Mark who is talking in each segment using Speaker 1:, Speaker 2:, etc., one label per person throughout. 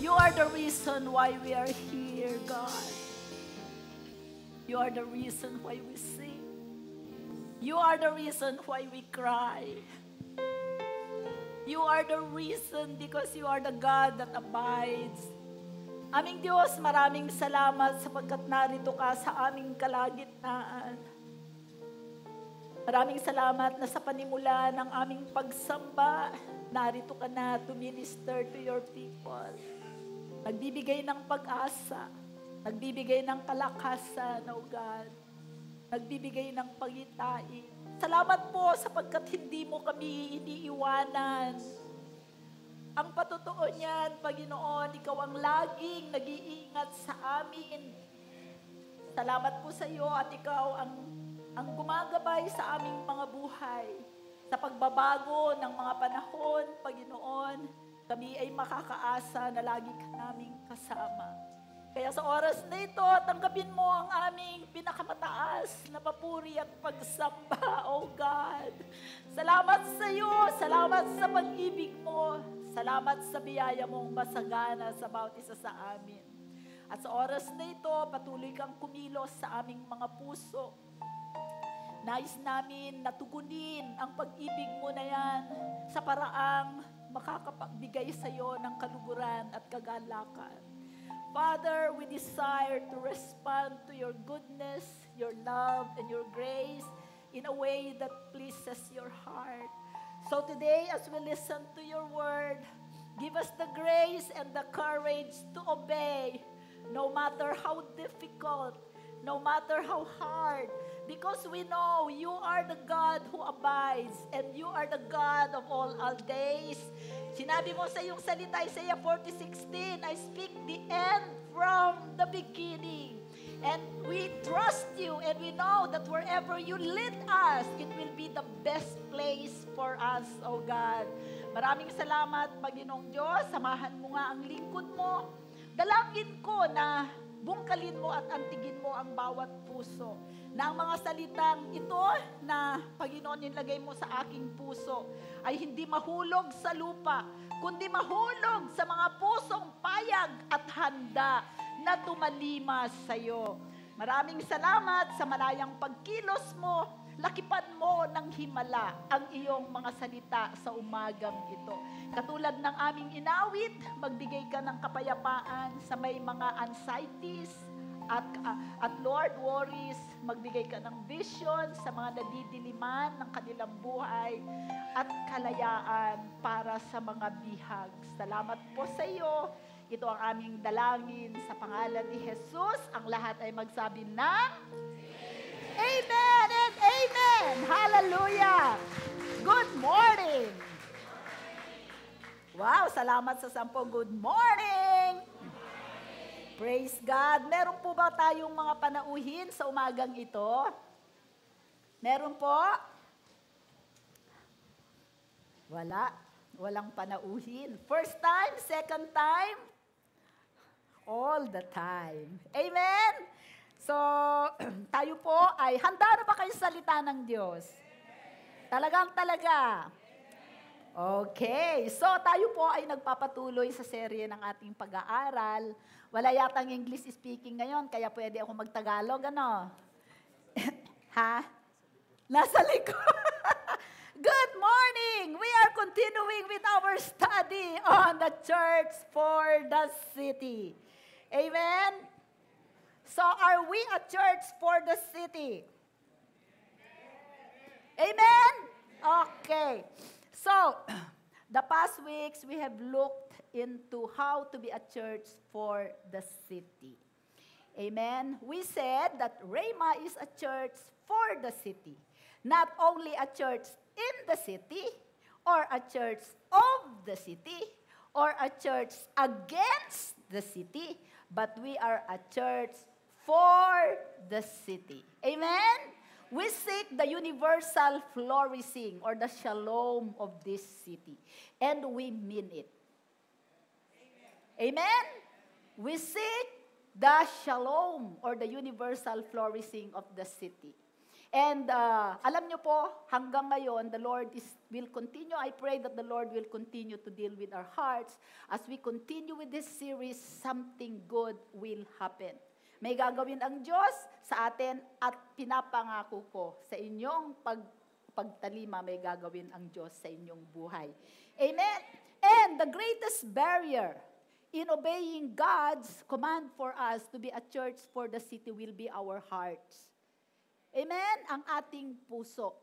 Speaker 1: You are the reason why we are here, God. You are the reason why we sing. You are the reason why we cry. You are the reason because you are the God that abides. Aming Diyos, maraming salamat sapagkat narito ka sa aming kalagitnaan. Maraming salamat na sa panimula ng aming pagsamba, narito ka na to minister to your people. Nagbibigay ng pag-asa, nagbibigay ng kalakasan, O God. Nagbibigay ng pagitain. Salamat po sapagkat hindi mo kami iniiwanan. Ang patotoo niyan, Panginoon, Ikaw ang laging nag-iingat sa amin. Salamat po sa iyo at Ikaw ang gumagabay sa aming mga buhay. Sa pagbabago ng mga panahon, Panginoon, kami ay makakaasa na lagi ka naming kasama. Kaya sa oras na ito, tanggapin mo ang aming pinakamataas na papuri at pagsamba, O God. Salamat sa iyo, salamat sa pag-ibig mo, salamat sa biyaya mong masagana sa bawat isa sa amin. At sa oras na ito, patuloy kang kumilos sa aming mga puso. Nais namin natugunin ang pag-ibig mo na yan sa paraang makakapagbigay sa iyo ng kaluguran at kagalakan. Father, we desire to respond to your goodness, your love, and your grace in a way that pleases your heart. So today, as we listen to your word, give us the grace and the courage to obey, no matter how difficult, no matter how hard, because we know you are the God who abides and you are the God of all days. Sinabi mo sa iyong salita, Isaiah 40:16, I speak the end from the beginning. And we trust you and we know that wherever you lead us, it will be the best place for us, O God. Maraming salamat, Panginoong Diyos. Samahan mo nga ang lingkod mo. Dalangin ko na bungkalin mo at antigin mo ang bawat puso. Na ang mga salitang ito na, Panginoon, nilagay mo sa aking puso ay hindi mahulog sa lupa, kundi mahulog sa mga pusong payag at handa na tumalimas sa iyo. Maraming salamat sa malayang pagkilos mo. Lakipan mo ng himala ang iyong mga salita sa umagang ito. Katulad ng aming inawit, magbigay ka ng kapayapaan sa may mga anxieties, at Lord, worries, magbigay ka ng vision sa mga nadidiliman ng kanilang buhay at kalayaan para sa mga bihag. Salamat po sa iyo. Ito ang aming dalangin sa pangalan ni Jesus. Ang lahat ay magsabi ng Amen and Amen! Hallelujah! Good morning! Wow, salamat sa 10. Good morning! Praise God. Meron po ba tayong mga panauhin sa umagang ito? Meron po? Wala. Walang panauhin. First time, second time, all the time. Amen? So, tayo po ay, handa na ba kayo sa salita ng Diyos? Talagang talaga. Okay. So, tayo po ay nagpapatuloy sa serye ng ating pag-aaral. Wala yatang English speaking ngayon, kaya pwede ako mag-Tagalog, ano? Ha? Nasa likod. Good morning! We are continuing with our study on the church for the city. Amen? So, are we a church for the city? Amen? Okay. So, the past weeks, we have looked into how to be a church for the city. Amen? We said that Rhema is a church for the city. Not only a church in the city, or a church of the city, or a church against the city, but we are a church for the city. Amen? We seek the universal flourishing or the shalom of this city. And we mean it. Amen? We seek the shalom or the universal flourishing of the city. And alam nyo po, hanggang ngayon, the Lord will continue. I pray that the Lord will continue to deal with our hearts. As we continue with this series, something good will happen. May gagawin ang Diyos sa atin at pinapangako ko sa inyong pagtalima, may gagawin ang Diyos sa inyong buhay. Amen? And the greatest barrier in obeying God's command for us to be a church for the city will be our hearts. Amen? Ang ating puso.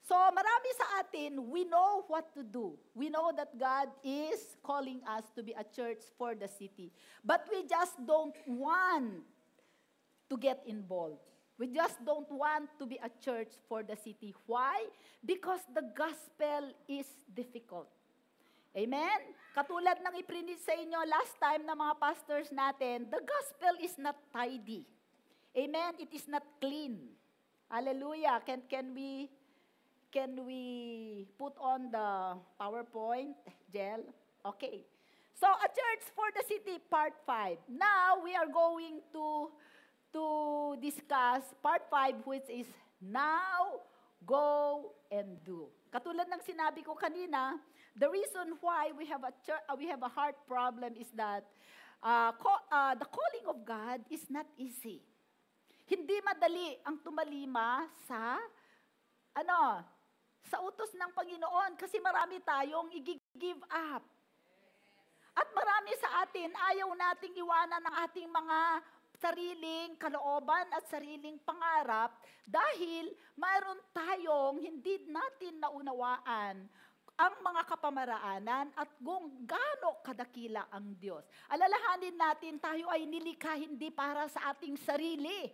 Speaker 1: So, marami sa atin, we know what to do. We know that God is calling us to be a church for the city. But we just don't want to get involved. We just don't want to be a church for the city. Why? Because the gospel is difficult. Amen? Katulad ng iprinis sa inyo last time na mga pastors natin, the gospel is not tidy. Amen? It is not clean. Hallelujah. Can we put on the PowerPoint, Jel? Okay. So, a church for the city, part 5. Now, we are going to discuss part 5, which is now, go, and do. Katulad ng sinabi ko kanina, the reason why we have a heart problem is that the calling of God is not easy. Hindi madali ang tumalima sa utos ng Panginoon kasi marami tayong i-give up. At marami sa atin, ayaw nating iwanan ng ating mga sariling kalooban at sariling pangarap dahil mayroon tayong hindi natin naunawaan ang mga kapamaraanan at kung gaano kadakila ang Diyos. Alalahanin natin, tayo ay nilikha hindi para sa ating sarili.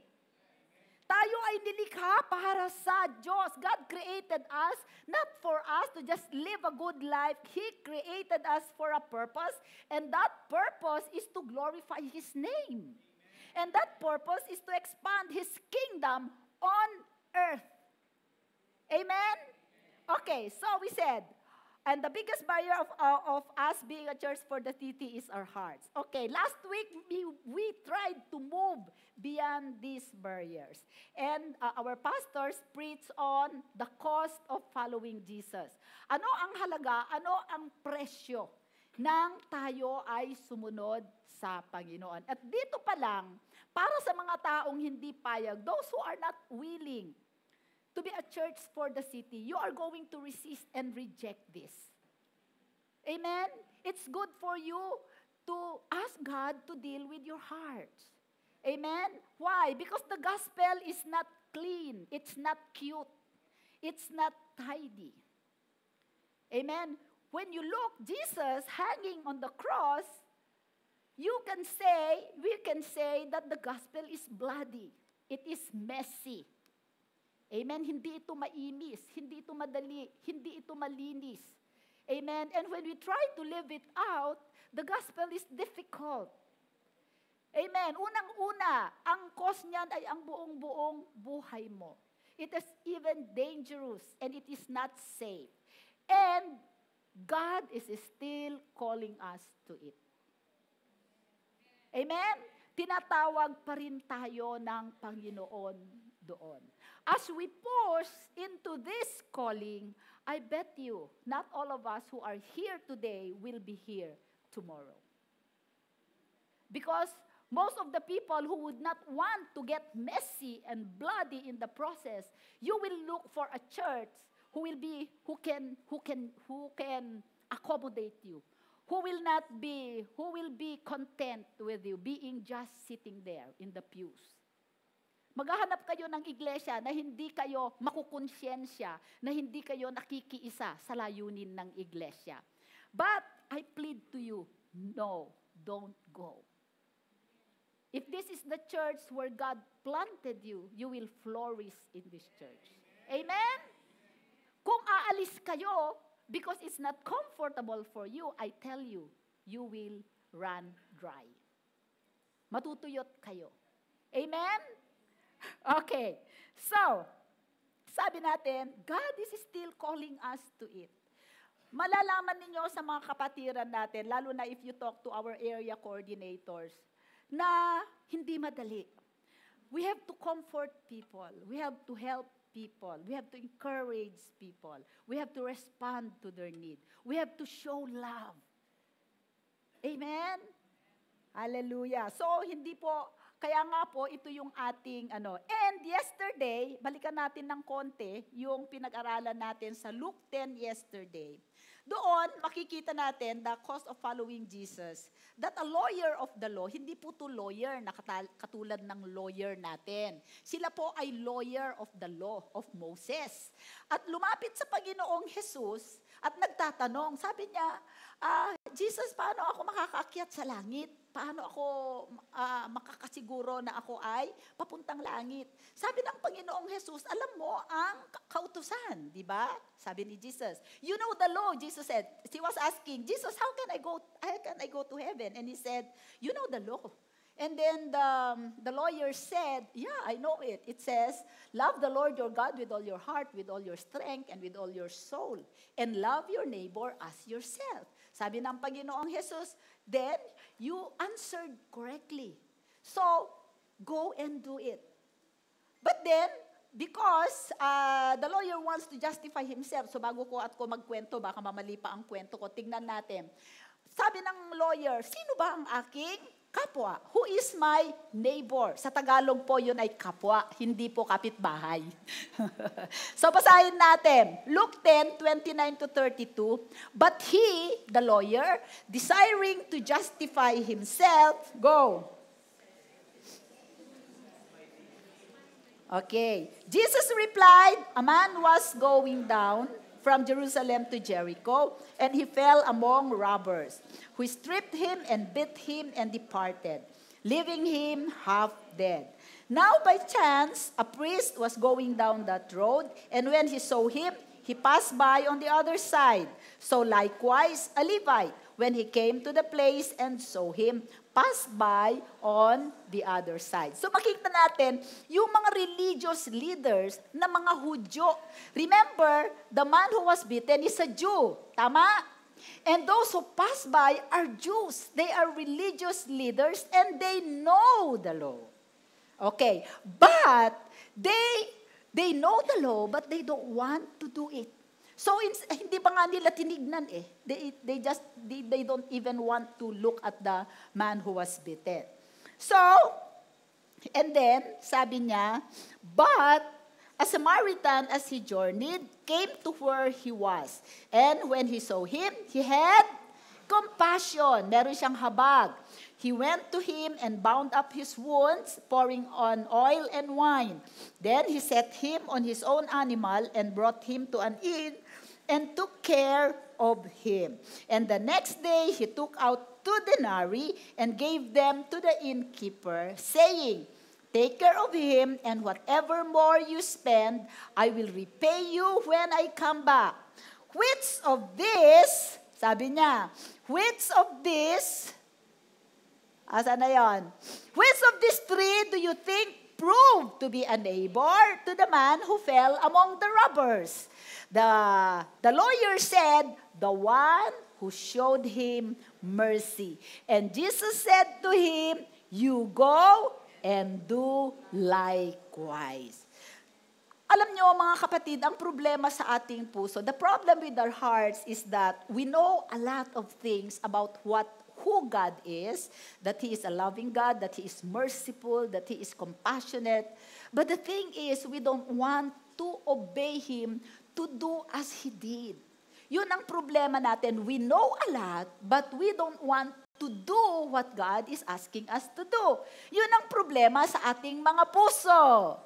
Speaker 1: Tayo ay nilikha para sa Diyos. God created us not for us to just live a good life. He created us for a purpose, and that purpose is to glorify His name. And that purpose is to expand His kingdom on earth. Amen? Okay, so we said, and the biggest barrier of us being a church for the city is our hearts. Okay, last week we tried to move beyond these barriers. And our pastors preached on the cost of following Jesus. Ano ang halaga, ano ang presyo nang tayo ay sumunod sa Panginoon? At dito pa lang, para sa mga taong hindi payag, those who are not willing to be a church for the city, you are going to resist and reject this. Amen? It's good for you to ask God to deal with your heart. Amen? Why? Because the gospel is not clean. It's not cute. It's not tidy. Amen? When you look Jesus hanging on the cross, we can say that the gospel is bloody. It is messy. Amen? Hindi ito maimis, hindi ito madali, hindi ito malinis. Amen? And when we try to live it out, the gospel is difficult. Amen? Unang-una, ang cause niyan ay ang buong-buong buhay mo. It is even dangerous and it is not safe. And God is still calling us to it. Amen? Tinatawag pa rin tayo ng Panginoon doon. As we push into this calling, I bet you, not all of us who are here today will be here tomorrow. Because most of the people who would not want to get messy and bloody in the process, you will look for a church who can accommodate you. Who will be content with you being just sitting there in the pews. Maghahanap kayo ng iglesia na hindi kayo makukonsyensya, na hindi kayo nakikiisa sa layunin ng iglesia. But I plead to you, no, don't go. If this is the church where God planted you, you will flourish in this church. Amen? Kung aalis kayo, because it's not comfortable for you, I tell you, you will run dry. Matutuyot kayo. Amen? Okay. So, sabi natin, God is still calling us to it. Malalaman ninyo sa mga kapatiran natin, lalo na if you talk to our area coordinators, na hindi madali. We have to comfort people. We have to help people. We have to encourage people. We have to respond to their need. We have to show love. Amen? Hallelujah. So, hindi po, kaya nga po, ito yung ating And yesterday, balikan natin ng konti, yung pinag-aralan natin sa Luke 10 yesterday. Doon, makikita natin the cost of following Jesus. That a lawyer of the law, hindi po to lawyer na katulad ng lawyer natin. Sila po ay lawyer of the law of Moses. At lumapit sa Panginoong Jesus at nagtatanong, sabi niya, Jesus, paano ako makakaakyat sa langit? Paano ako makakasiguro na ako ay papuntang langit? Sabi ng Panginoong Jesus, alam mo ang kautusan, di ba? Sabi ni Jesus, you know the law, Jesus said. He was asking, Jesus, how can I go to heaven? And he said, you know the law. And then the lawyer said, yeah, I know it. It says, love the Lord your God with all your heart, with all your strength, and with all your soul. And love your neighbor as yourself. Sabi ng Panginoong Jesus, then you answered correctly. So, go and do it. But then, because the lawyer wants to justify himself, so bago ko magkwento, baka mamali pa ang kwento ko, tingnan natin. Sabi ng lawyer, sino ba ang aking kapwa? Who is my neighbor? Sa Tagalog po, yun ay kapwa, hindi po kapitbahay. So, basahin natin. Luke 10, 29 to 32. But he, the lawyer, desiring to justify himself, go. Okay. Jesus replied, a man was going down from Jerusalem to Jericho, and he fell among robbers, who stripped him and beat him and departed, leaving him half dead. Now by chance, a priest was going down that road, and when he saw him, he passed by on the other side. So likewise, a Levite, when he came to the place and saw him, passed by on the other side. So makikita natin, yung mga religious leaders na mga Hudyo. Remember, the man who was beaten is a Jew. Tama? And those who pass by are Jews. They are religious leaders and they know the law. Okay. But they know the law but they don't want to do it. So, hindi pa nga nila tinignan eh. They don't even want to look at the man who was beaten. So, and then, sabi niya, but a Samaritan, as he journeyed, came to where he was. And when he saw him, he had compassion. Meron siyang habag. He went to him and bound up his wounds, pouring on oil and wine. Then he set him on his own animal and brought him to an inn and took care of him. And the next day he took out 2 denarii and gave them to the innkeeper, saying, take care of him, and whatever more you spend, I will repay you when I come back. Which of this, sabi niya, which of this, asa na yon? Which of these 3 do you think proved to be a neighbor to the man who fell among the robbers? The lawyer said, the one who showed him mercy. And Jesus said to him, you go and do likewise. Alam nyo mga kapatid, ang problema sa ating puso, the problem with our hearts is that we know a lot of things about who God is, that He is a loving God, that He is merciful, that He is compassionate. But the thing is, we don't want to obey Him to do as He did. Yun ang problema natin. We know a lot, but we don't want to do what God is asking us to do. Yun ang problema sa ating mga puso.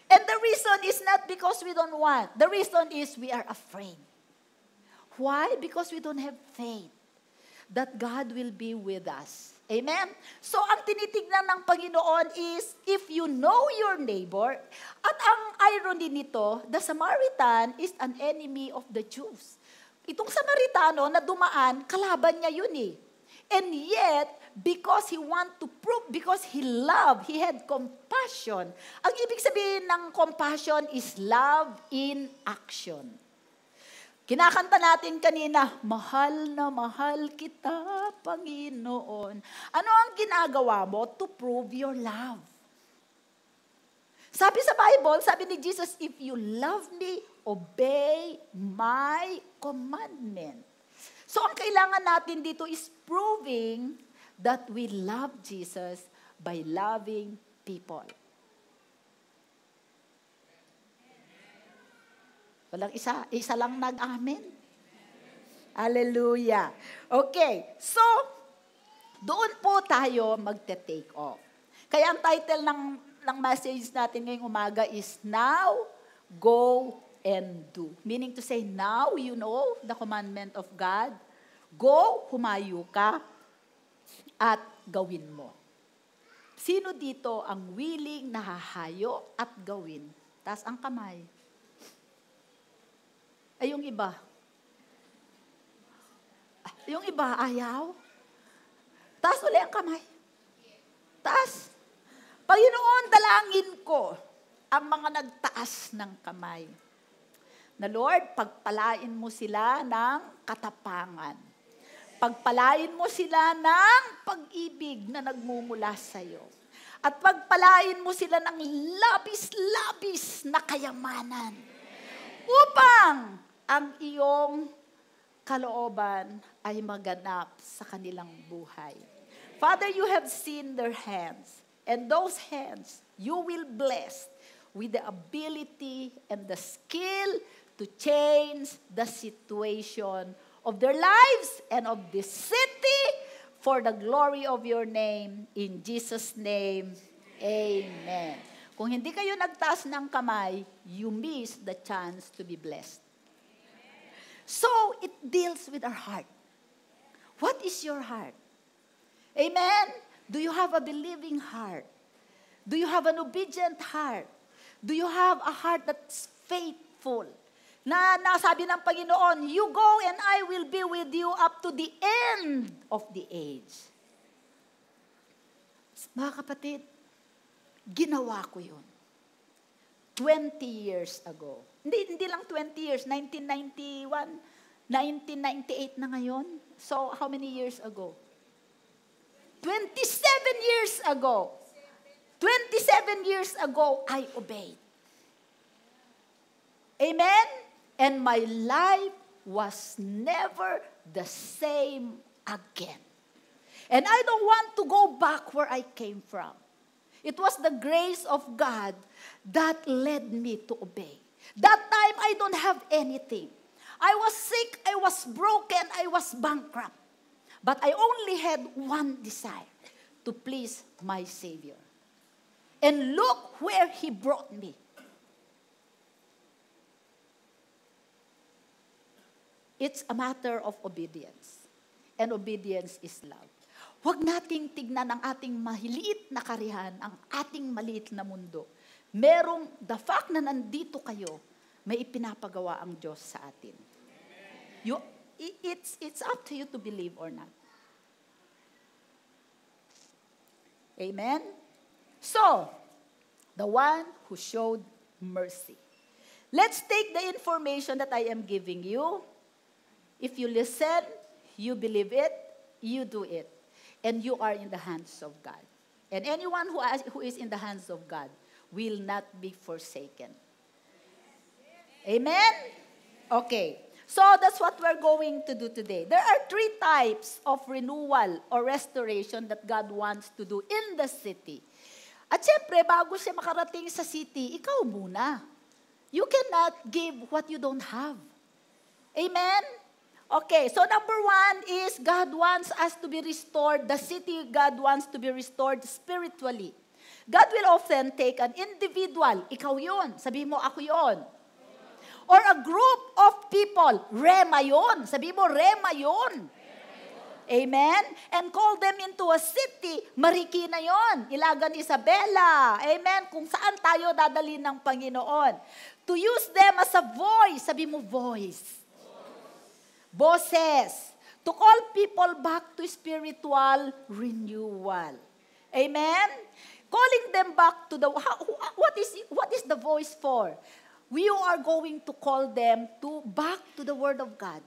Speaker 1: And the reason is not because we don't want. The reason is we are afraid. Why? Because we don't have faith that God will be with us. Amen? So, ang tinitignan ng Panginoon is, if you know your neighbor, at ang irony nito, the Samaritan is an enemy of the Jews. Itong Samaritano na dumaan, kalaban niya yun eh. And yet, because he want to prove, because he loved, he had compassion. Ang ibig sabihin ng compassion is love in action. Kinakanta natin kanina, mahal na mahal kita, Panginoon. Ano ang ginagawa mo to prove your love? Sabi sa Bible, sabi ni Jesus, if you love me, obey my commandment. So ang kailangan natin dito is proving that we love Jesus by loving people. Walang isa lang nag-amen. Hallelujah. Okay, so doon po tayo magte-take off. Kaya ang title ng message natin ngayong umaga is Now, Go and Do. Meaning to say, now you know the commandment of God. Go, humayo ka, at gawin mo. Sino dito ang willing na hahayo at gawin? Taas ang kamay. Ay, yung iba. Yung iba, ayaw. Taas ulit ang kamay. Taas. Panginoon, dalangin ko ang mga nagtaas ng kamay. Na Lord, pagpalain mo sila ng katapangan. Pagpalain mo sila ng pag-ibig na nagmumula sa iyo. At pagpalain mo sila ng labis-labis na kayamanan. Upang ang iyong kalooban ay maganap sa kanilang buhay. Father, you have seen their hands. And those hands, you will bless with the ability and the skill to change the situation of their lives and of this city for the glory of your name. In Jesus' name, amen. Kung hindi kayo nagtaas ng kamay, you miss the chance to be blessed. So, it deals with our heart. What is your heart? Amen? Do you have a believing heart? Do you have an obedient heart? Do you have a heart that's faithful? Na nasabi ng Panginoon, you go and I will be with you up to the end of the age. Mga kapatid, ginawa ko yun. 20 years ago. Hindi lang 20 years, 1991, 1998 na ngayon. So, how many years ago? 27 years ago. 27 years ago, I obeyed. Amen? And my life was never the same again. And I don't want to go back where I came from. It was the grace of God that led me to obey. That time, I don't have anything. I was sick, I was broken, I was bankrupt. But I only had one desire, to please my Savior. And look where He brought me. It's a matter of obedience. And obedience is love. Huwag nating tignan ang ating mahiliit na karihan, ang ating maliit na mundo. Merong, the fact na nandito kayo, may ipinapagawa ang Diyos sa atin. It's up to you to believe or not. Amen? So, the one who showed mercy. Let's take the information that I am giving you. If you listen, you believe it, you do it. And you are in the hands of God. And anyone who is in the hands of God will not be forsaken. Amen? Okay. So that's what we're going to do today. There are 3 types of renewal or restoration that God wants to do in the city. At syempre, bago siya makarating sa city, ikaw muna. You cannot give what you don't have. Amen? Okay, so number 1 is God wants us to be restored. The city, God wants to be restored spiritually. God will often take an individual. Ikaw yun. Sabihin mo, ako yun. Or a group of people. Rema yun. Sabihin mo, Rema yun. Amen? And call them into a city. Marikina yon. Ilagan Isabela. Amen? Kung saan tayo dadalhin ng Panginoon. To use them as a voice. Sabi mo, voice. Boses. To call people back to spiritual renewal. Amen? Calling them back to the... What is the voice for? We are going to call them back to the Word of God.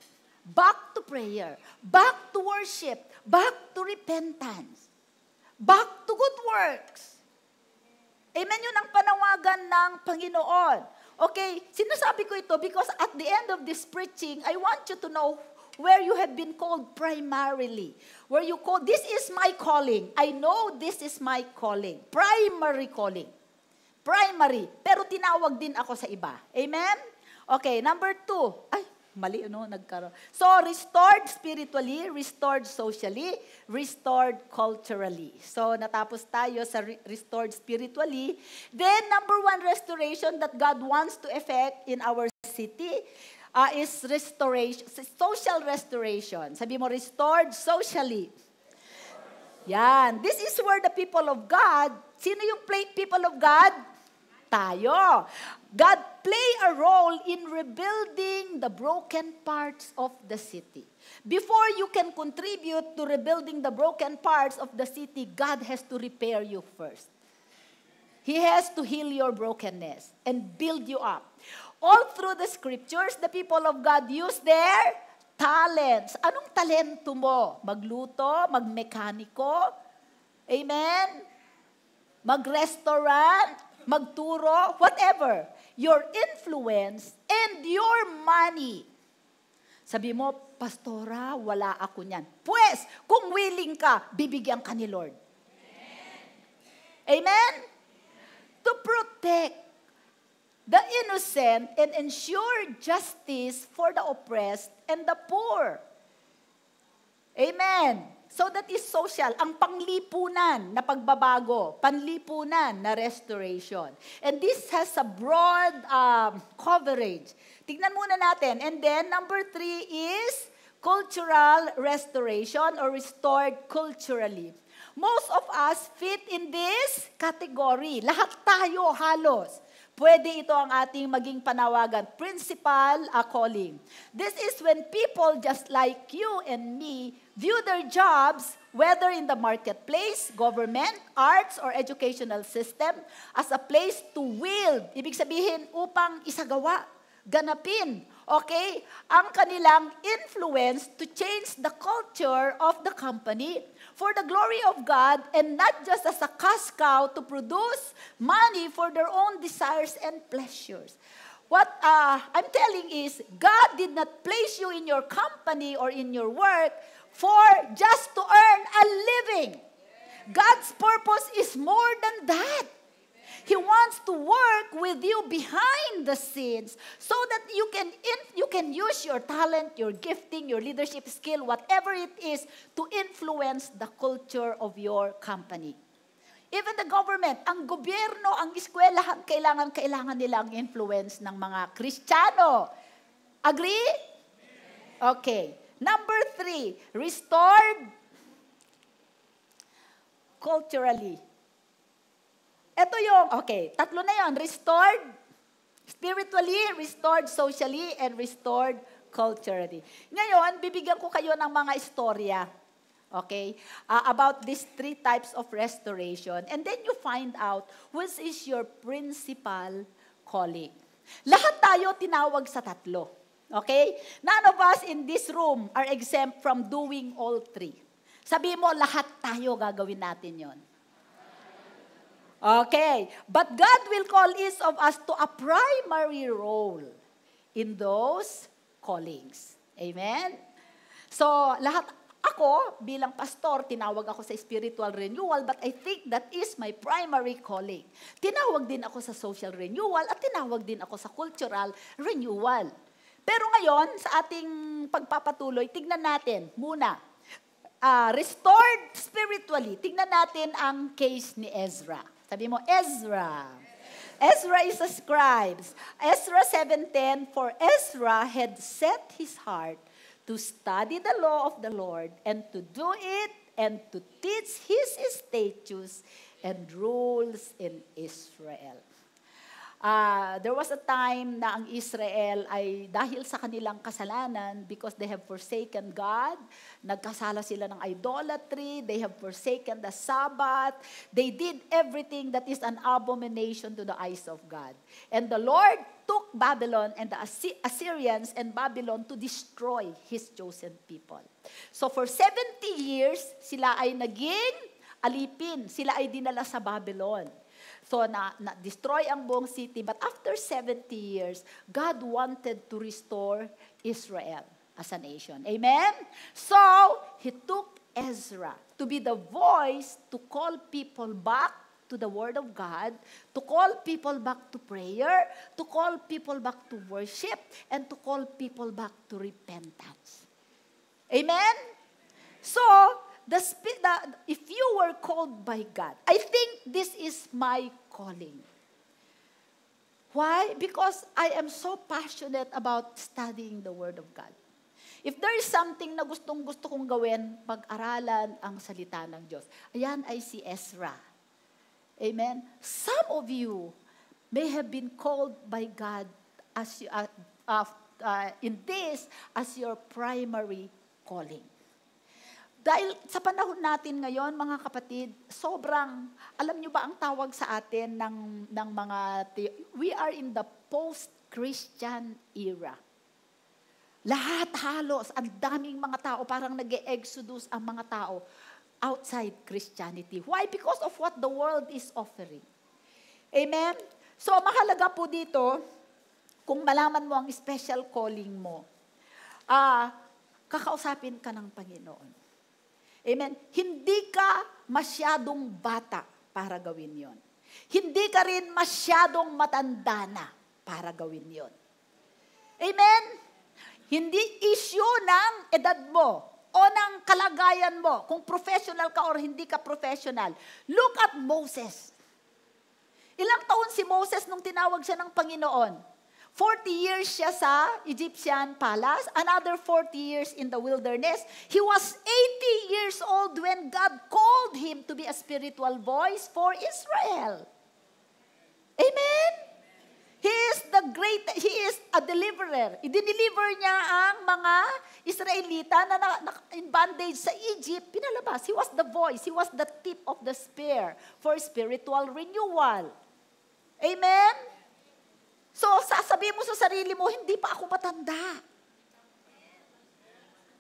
Speaker 1: Back to prayer. Back to worship. Back to repentance. Back to good works. Amen, yun ang panawagan ng Panginoon. Okay, sinasabi ko ito because at the end of this preaching, I want you to know where you have been called primarily. Where you call, this is my calling. I know this is my calling. Primary calling. Primary. Pero tinawag din ako sa iba. Amen? Okay, number 2. Ay, mali, nagkaroon. So, restored spiritually, restored socially, restored culturally. So, natapos tayo sa restored spiritually. Then, number 1 restoration that God wants to effect in our city is restoration, social restoration. Sabi mo, restored socially. Yan. This is where the people of God, sino yung people of God? Tayo. God play a role in rebuilding the broken parts of the city. Before you can contribute to rebuilding the broken parts of the city, God has to repair you first. He has to heal your brokenness and build you up. All through the scriptures, the people of God use their talents. Anong talento mo? Magluto, magmekaniko, amen? Mag-restaurant, magturo, whatever. Your influence and your money. Sabi mo, Pastora, wala ako niyan. Pues, kung willing ka, bibigyan ka ni Lord. Amen? To protect the innocent and ensure justice for the oppressed and the poor. Amen. So that is social. Ang panglipunan na pagbabago, panlipunan na restoration. And this has a broad coverage. Tignan muna natin. And then number 3 is cultural restoration or restored culturally. Most of us fit in this category. Lahat tayo halos. Pwede ito ang ating maging panawagan. Principal calling. This is when people just like you and me view their jobs, whether in the marketplace, government, arts, or educational system, as a place to wield. Ibig sabihin, upang isagawa, ganapin, okay, ang kanilang influence to change the culture of the company for the glory of God and not just as a cash cow to produce money for their own desires and pleasures. What I'm telling is, God did not place you in your company or in your work for just to earn a living. God's purpose is more than that. He wants to work with you behind the scenes so that you can use your talent, your gifting, your leadership skill, whatever it is, to influence the culture of your company. Even the government, ang gobyerno, ang eskwelahan, kailangan nila ang influence ng mga Kristiyano. Agree? Okay. Number 3, restored culturally. Ito yung, okay, tatlo na yon. Restored spiritually, restored socially, and restored culturally. Ngayon, bibigyan ko kayo ng mga istorya, okay, about these 3 types of restoration. And then you find out which is your principal calling. Lahat tayo tinawag sa tatlo. Okay? None of us in this room are exempt from doing all 3. Sabi mo, lahat tayo gagawin natin yon. Okay. But God will call each of us to a primary role in those callings. Amen? So, ako, bilang pastor, tinawag ako sa spiritual renewal, but I think that is my primary calling. Tinawag din ako sa social renewal at tinawag din ako sa cultural renewal. Pero ngayon, sa ating pagpapatuloy, tignan natin muna. Restored spiritually, tignan natin ang case ni Ezra. Sabi mo, Ezra. Ezra is a scribe. Ezra 7:10, for Ezra had set his heart to study the law of the Lord and to do it and to teach his statutes and rules in Israel. There was a time na ang Israel ay dahil sa kanilang kasalanan, because they have forsaken God, nagkasala sila ng idolatry, they have forsaken the Sabbath, they did everything that is an abomination to the eyes of God. And the Lord took Babylon and the Assyrians and Babylon to destroy His chosen people. So for 70 years, sila ay naging alipin, sila ay dinala sa Babylon. So, na-destroy ang buong city. But after 70 years, God wanted to restore Israel as a nation. Amen? So, He took Ezra to be the voice to call people back to the Word of God, to call people back to prayer, to call people back to worship, and to call people back to repentance. Amen? So, if you were called by God, I think this is my calling. Why? Because I am so passionate about studying the Word of God. If there is something na gustong-gusto kong gawin, pag-aralan ang salita ng Diyos. Ayan ay si Ezra. Amen? Some of you may have been called by God as in this as your primary calling. Dahil sa panahon natin ngayon, mga kapatid, sobrang, alam nyo ba ang tawag sa atin ng mga, we are in the post-Christian era. Lahat halos, ang daming mga tao, parang nag-e-exodus ang mga tao outside Christianity. Why? Because of what the world is offering. Amen? So, mahalaga po dito, kung malaman mo ang special calling mo, kakausapin ka ng Panginoon. Amen? Hindi ka masyadong bata para gawin yon. Hindi ka rin masyadong matanda na para gawin yon. Amen? Hindi issue ng edad mo o ng kalagayan mo, kung professional ka or hindi ka professional. Look at Moses. Ilang taon si Moses nung tinawag siya ng Panginoon? 40 years siya sa Egyptian palace, another 40 years in the wilderness. He was 80 years old when God called him to be a spiritual voice for Israel. Amen? He is a deliverer. I-deliver niya ang mga Israelita na in bondage sa Egypt, pinalabas. He was the voice, he was the tip of the spear for spiritual renewal. Amen? So, sasabihin mo sa sarili mo, hindi pa ako matanda.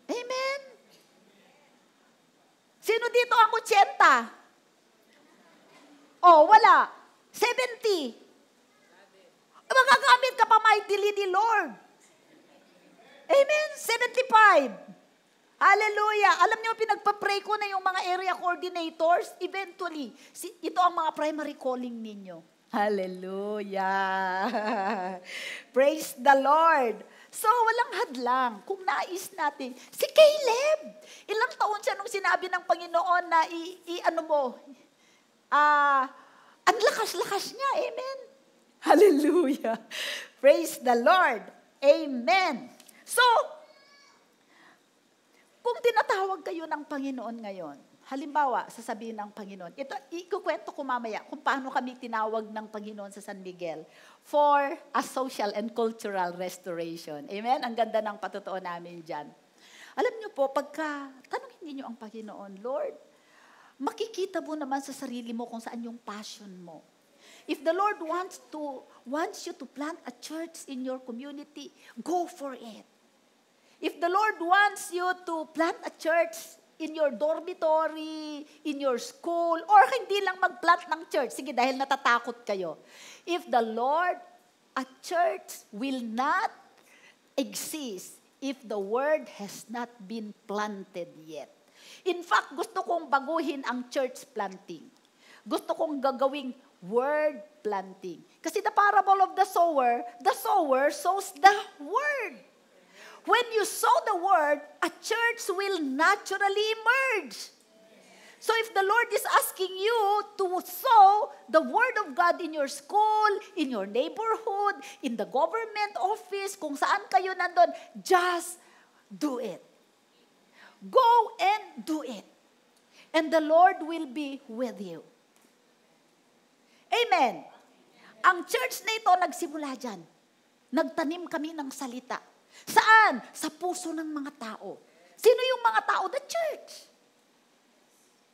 Speaker 1: Amen? Sino dito ang 80? Oh, wala. 70. Magagamit ka pa mightily ni Lord. Amen? 75. Hallelujah. Alam niyo, pinagpa-pray ko na yung mga area coordinators. Eventually, ito ang mga primary calling ninyo. Hallelujah. Praise the Lord. So, walang hadlang. Kung nais natin, si Caleb, ilang taon siya nung sinabi ng Panginoon na ang lakas-lakas niya. Amen. Hallelujah. Praise the Lord. Amen. So, kung tinatawag kayo ng Panginoon ngayon, halimbawa, sasabihin ng Panginoon, ito, ikukwento ko mamaya kung paano kami tinawag ng Panginoon sa San Miguel for a social and cultural restoration. Amen? Ang ganda ng patotoo namin dyan. Alam niyo po, pagka tanongin niyo ang Panginoon, Lord, makikita mo naman sa sarili mo kung saan yung passion mo. If the Lord wants you to plant a church in your community, go for it. If the Lord wants you to plant a church in your dormitory, in your school, or hindi lang mag-plant ng church. Sige, dahil natatakot kayo. If the Lord, a church will not exist if the word has not been planted yet. In fact, gusto kong baguhin ang church planting. Gusto kong gagawing word planting. Kasi the parable of the sower sows the word. When you sow the word, a church will naturally emerge. So if the Lord is asking you to sow the word of God in your school, in your neighborhood, in the government office, kung saan kayo nandun, just do it. Go and do it. And the Lord will be with you. Amen. Ang church na ito nagsimula dyan. Nagtanim kami ng salita. Saan? Sa puso ng mga tao. Sino yung mga tao? The church.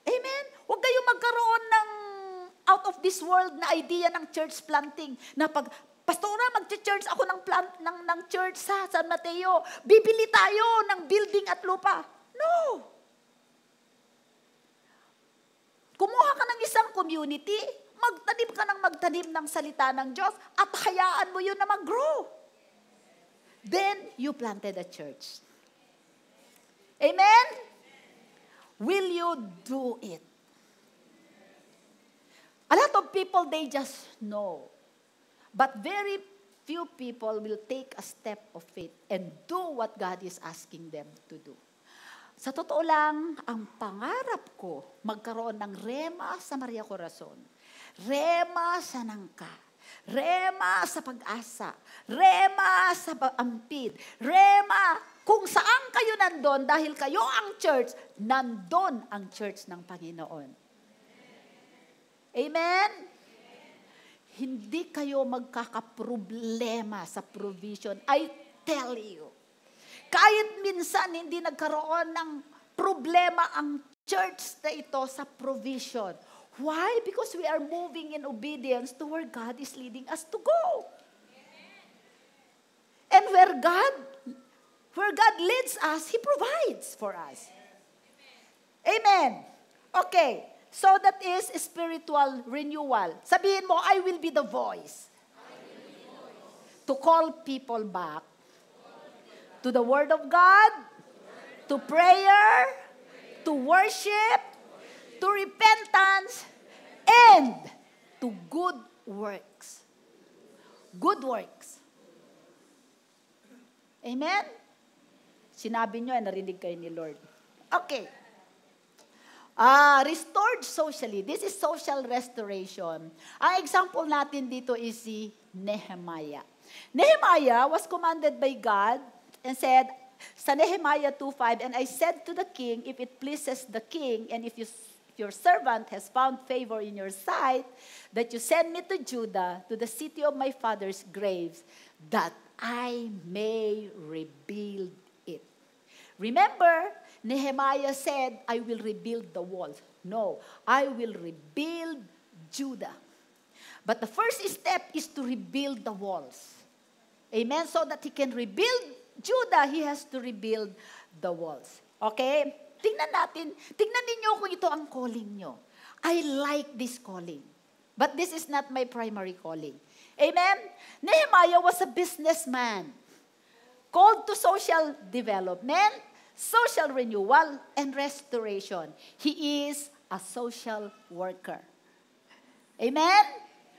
Speaker 1: Amen? Huwag kayong magkaroon ng out of this world na idea ng church planting. Na pag, Pastora, mag-church ako ng church sa San Mateo. Bibili tayo ng building at lupa. No. Kumuha ka ng isang community, magtanim ka ng magtanim ng salita ng Diyos at hayaan mo yun na mag-grow. Then, you planted a church. Amen? Will you do it? A lot of people, they just know. But very few people will take a step of faith and do what God is asking them to do. Sa totoo lang, ang pangarap ko, magkaroon ng rema sa Maria Corazon, rema sa Nangka, rema sa Pag-asa, rema sa Ampid, rema kung saan kayo nandun, dahil kayo ang church, nandun ang church ng Panginoon. Amen? Hindi kayo magkakaproblema sa provision. I tell you. Kahit minsan hindi nagkaroon ng problema ang church na ito sa provision. Why? Because we are moving in obedience to where God is leading us to go. And where God leads us, He provides for us. Amen. Okay. So that is spiritual renewal. Sabihin mo, I will be the voice. To call people back to the Word of God, to prayer, to worship, to repentance, and to good works. Good works. Amen? Sinabi nyo, narinig kayo ni Lord. Okay. Restored socially. This is social restoration. Ang example natin dito is si Nehemiah. Nehemiah was commanded by God and said, sa Nehemiah 2:5, and I said to the king, if it pleases the king, and if your servant has found favor in your sight, that you send me to Judah, to the city of my father's graves, that I may rebuild it. Remember, Nehemiah said, I will rebuild the walls. No, I will rebuild Judah. But the first step is to rebuild the walls. Amen? So that he can rebuild Judah, he has to rebuild the walls. Okay? Tingnan ninyo kung ito ang calling nyo. I like this calling. But this is not my primary calling. Amen? Nehemiah was a businessman called to social development, social renewal, and restoration. He is a social worker. Amen?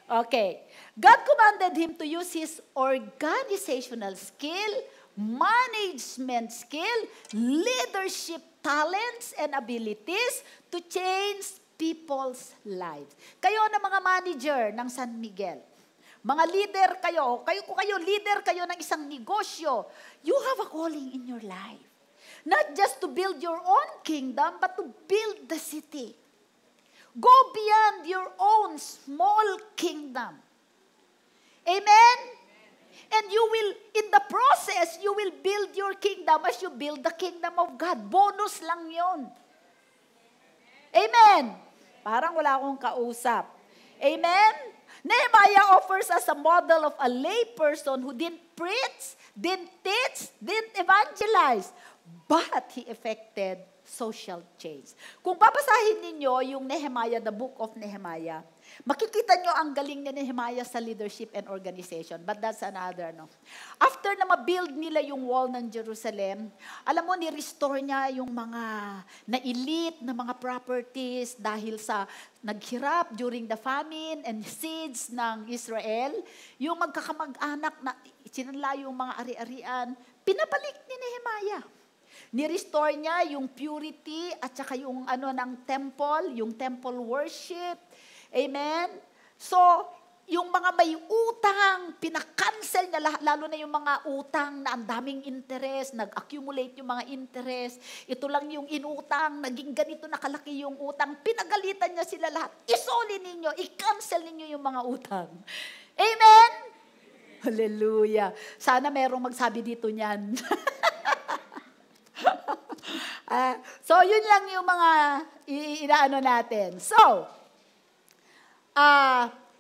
Speaker 1: Okay. God commanded him to use his organizational skill, management skill, leadership talents and abilities to change people's lives. Kayo na mga manager ng San Miguel, mga leader kayo, kung kayo leader kayo ng isang negosyo, you have a calling in your life. Not just to build your own kingdom, but to build the city. Go beyond your own small kingdom. Amen? And you will, in the process, you will build your kingdom as you build the kingdom of God. Bonus lang yon. Amen? Parang wala akong kausap. Amen? Nehemiah offers us a model of a lay person who didn't preach, didn't teach, didn't evangelize, but he effected social change. Kung babasahin ninyo yung Nehemiah, the book of Nehemiah, makikita nyo ang galing ni Nehemiah sa leadership and organization. But that's another, no? After na ma-build nila yung wall ng Jerusalem, alam mo, ni-restore niya yung mga na-elite na mga properties dahil sa naghirap during the famine and siege ng Israel. Yung magkakamag-anak na sinanla yung mga ari-arian, pinabalik ni Nehemiah. Ni-restore niya yung purity at saka yung ng temple, yung temple worship. Amen? So, yung mga may utang, pinakancel niya lahat, lalo na yung mga utang na ang daming interest, nag-accumulate yung mga interest. Ito lang yung inutang, naging ganito na kalaki yung utang. Pinagalitan niya sila lahat. Isoli ninyo, i-cancel ninyo yung mga utang. Amen? Hallelujah. Sana merong magsabi dito niyan. So, yun lang yung mga inaano natin. So,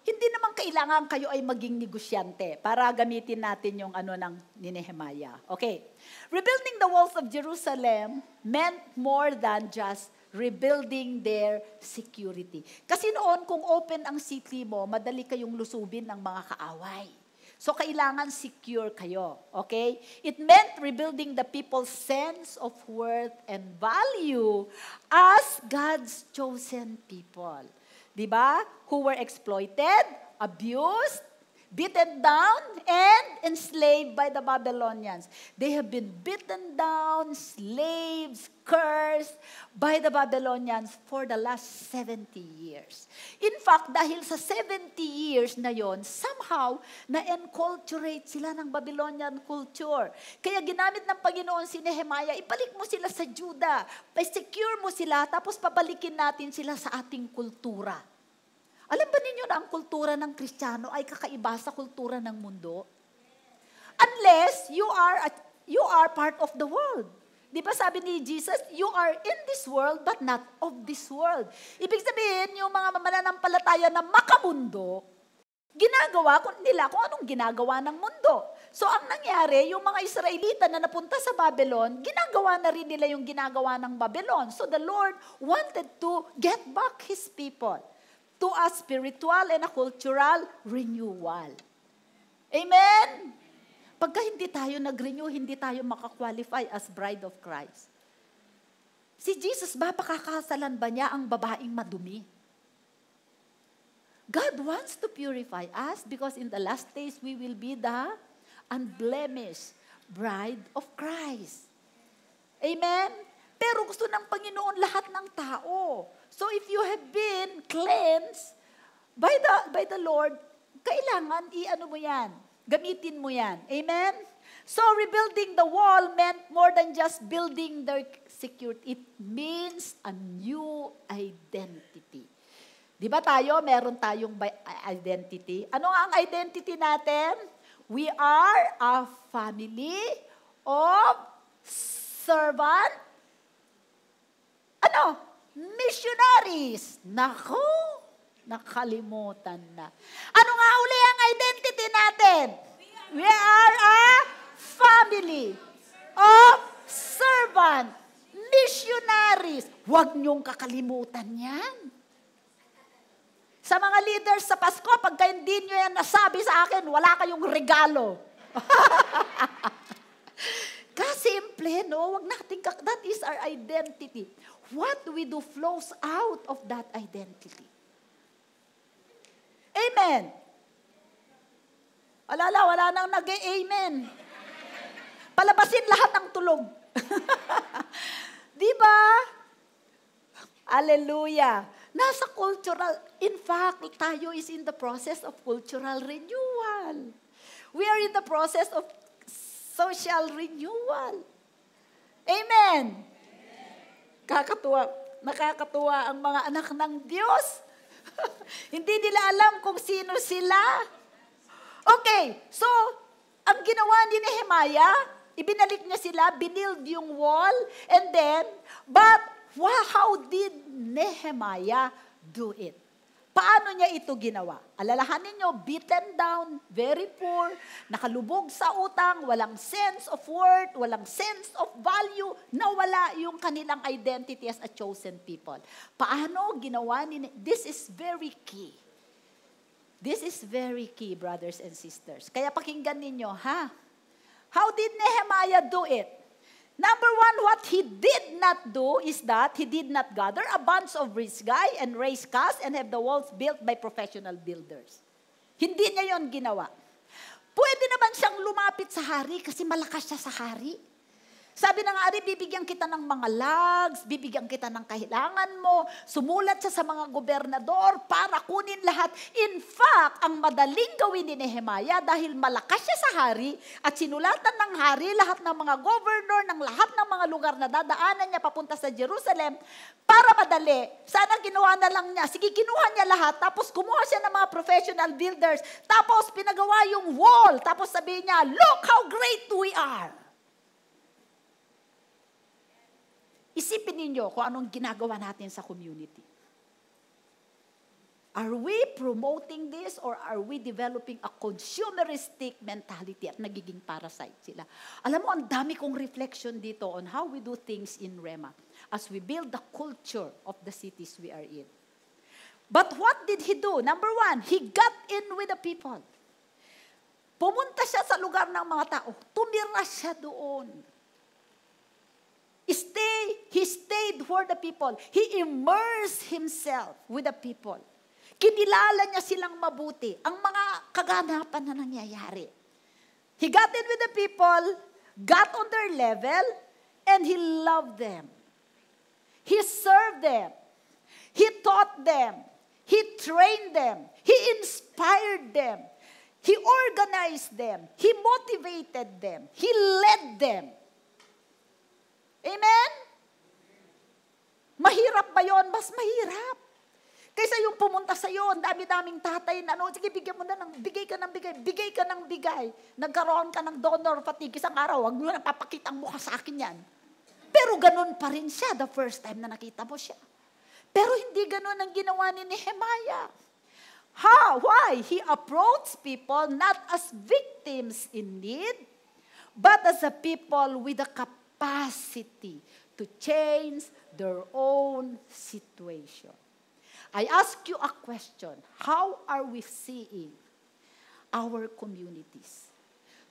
Speaker 1: hindi naman kailangan kayo ay maging negosyante para gamitin natin yung ng ni Nehemiah. Okay. Rebuilding the walls of Jerusalem meant more than just rebuilding their security. Kasi noon, kung open ang city mo, madali kayong lusubin ng mga kaaway. So, kailangan secure kayo. Okay? It meant rebuilding the people's sense of worth and value as God's chosen people. Diba? Who were exploited, abused, beaten down, and enslaved by the Babylonians. They have been beaten down, slaves, cursed by the Babylonians for the last 70 years. In fact, dahil sa 70 years na yon, somehow, na-enculturate sila ng Babylonian culture. Kaya ginamit ng Panginoon si Nehemiah, ibalik mo sila sa Judah, secure mo sila, tapos pabalikin natin sila sa ating kultura. Alam ba ninyo na ang kultura ng Kristiyano ay kakaiba sa kultura ng mundo? Unless you are part of the world. Di ba sabi ni Jesus, you are in this world but not of this world. Ibig sabihin, yung mga mananampalataya na makamundo, ginagawa nila kung anong ginagawa ng mundo. So ang nangyari, yung mga Israelita na napunta sa Babylon, ginagawa na rin nila yung ginagawa ng Babylon. So the Lord wanted to get back His people to a spiritual and a cultural renewal. Amen? Pagka hindi tayo nag-renew, hindi tayo makakwalify as bride of Christ. Si Jesus ba, pakakasalan ba niya ang babaeng madumi? God wants to purify us because in the last days, we will be the unblemished bride of Christ. Amen? Pero gusto ng Panginoon lahat ng tao. So if you have been cleansed by the Lord, kailangan i-ano mo yan, gamitin mo yan. Amen? So rebuilding the wall meant more than just building their security. It means a new identity. Di ba meron tayong identity? Ano ang identity natin? We are a family of servant. Missionaries. Naku, nakalimutan na. Ano nga uli ang identity natin? We are a family of servant, missionaries. Huwag niyong kakalimutan yan. Sa mga leaders sa Pasko, pagka hindi niyo yan nasabi sa akin, wala kayong regalo. Kasimple, no? Wag natin that is our identity. What we do flows out of that identity. Amen. Wala nang nag-amen. Palabasin lahat ng tulog. Di ba? Hallelujah. Nasa cultural, in fact, tayo is in the process of cultural renewal. We are in the process of social renewal. Amen. Nakakatuwa ang mga anak ng Diyos. Hindi nila alam kung sino sila. Okay, so, ang ginawa ni Nehemiah, ibinalik niya sila, binild yung wall, and then, but how did Nehemiah do it? Paano niya ito ginawa? Alalahanin niyo, beaten down, very poor, nakalubog sa utang, walang sense of worth, walang sense of value, nawala yung kanilang identity as a chosen people. Paano ginawa ni This is very key. This is very key, brothers and sisters. Kaya pakinggan ninyo, ha? How did Nehemiah do it? Number one, what he did not do is that he did not gather a bunch of rich guy and raise costs and have the walls built by professional builders. Hindi niya yon ginawa. Pwede naman siyang lumapit sa hari kasi malakas siya sa hari. Sabi ng hari, bibigyan kita ng mga logs, bibigyan kita ng kailangan mo. Sumulat siya sa mga gobernador para kunin lahat. In fact, ang madaling gawin ni Nehemiah dahil malakas siya sa hari at sinulatan ng hari lahat ng mga governor ng lahat ng mga lugar na dadaanan niya papunta sa Jerusalem para madali. Sana ginawa na lang niya. Sige, kinuha niya lahat. Tapos kumuha siya ng mga professional builders. Tapos pinagawa yung wall. Tapos sabihin niya, look how great we are. Isipin ninyo kung anong ginagawa natin sa community. Are we promoting this or are we developing a consumeristic mentality at nagiging parasite sila? Alam mo, ang dami kong reflection dito on how we do things in Rema. as we build the culture of the cities we are in. But what did he do? Number one, he got in with the people. Pumunta siya sa lugar ng mga tao. Tumira siya doon. He stayed for the people. He immersed himself with the people. Kinilala niya silang mabuti, ang mga kaganapan na nangyayari. He got in with the people, got on their level, and he loved them. He served them. He taught them. He trained them. He inspired them. He organized them. He motivated them. He led them. Amen? Mahirap ba yun? Mas mahirap. Kaysa yung pumunta sa iyo, ang dami-daming tatay na, sige, bigyan mo na bigay ka ng bigay. Nagkaroon ka ng donor fatigue isang araw, wag mo na papakita ang mukha sa akin yan. Pero ganun pa rin siya the first time na nakita mo siya. Pero hindi ganun ang ginawa ni Nehemiah. How? Why? He approached people not as victims in need, but as a people with the capacity to change their own situation. I ask you a question. How are we seeing our communities?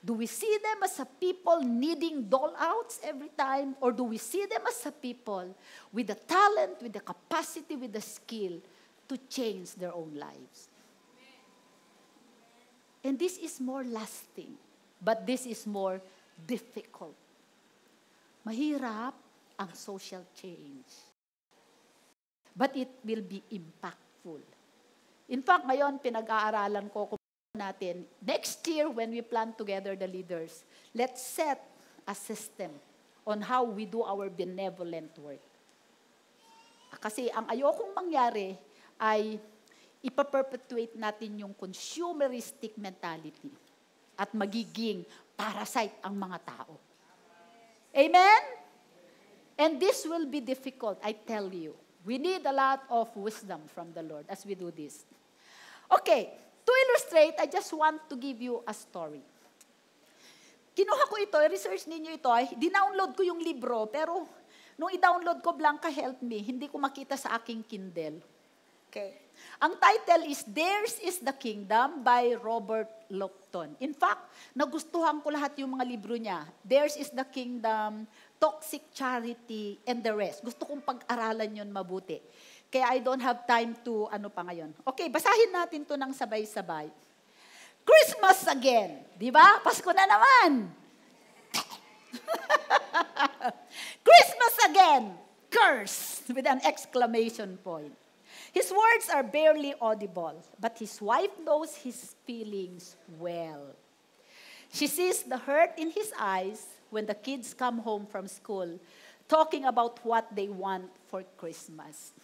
Speaker 1: Do we see them as a people needing dole-outs every time? Or do we see them as a people with the talent, with the capacity, with the skill to change their own lives? And this is more lasting. But this is more difficult. Mahirap ang social change. But it will be impactful. In fact, ngayon, pinag-aaralan ko kung natin, next year when we plan together the leaders, let's set a system on how we do our benevolent work. Kasi ang ayokong mangyari ay ipaperpetuate natin yung consumeristic mentality at magiging parasite ang mga tao. Amen? And this will be difficult, I tell you. We need a lot of wisdom from the Lord as we do this. Okay, to illustrate, I just want to give you a story. Kinuha ko ito, research ninyo ito, dinownload ko yung libro, pero nung i-download ko Blanca Help Me, hindi ko makita sa aking Kindle. Okay. Ang title is Theirs is the Kingdom by Robert Lupton. In fact, nagustuhan ko lahat yung mga libro niya. Theirs is the Kingdom, Toxic Charity, and the rest. Gusto kong pag-aralan yun mabuti. Kaya I don't have time to ano pa ngayon. Okay, basahin natin to ng sabay-sabay. Christmas again. Di ba? Pasko na naman. Christmas again. Curse with an exclamation point. His words are barely audible, but his wife knows his feelings well. She sees the hurt in his eyes when the kids come home from school, talking about what they want for Christmas.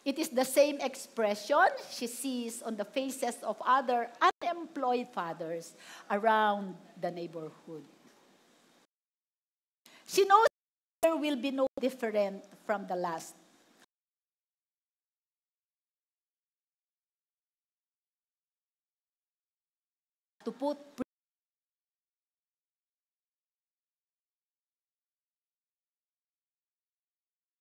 Speaker 1: It is the same expression she sees on the faces of other unemployed fathers around the neighborhood. She knows there will be no different from the last. To put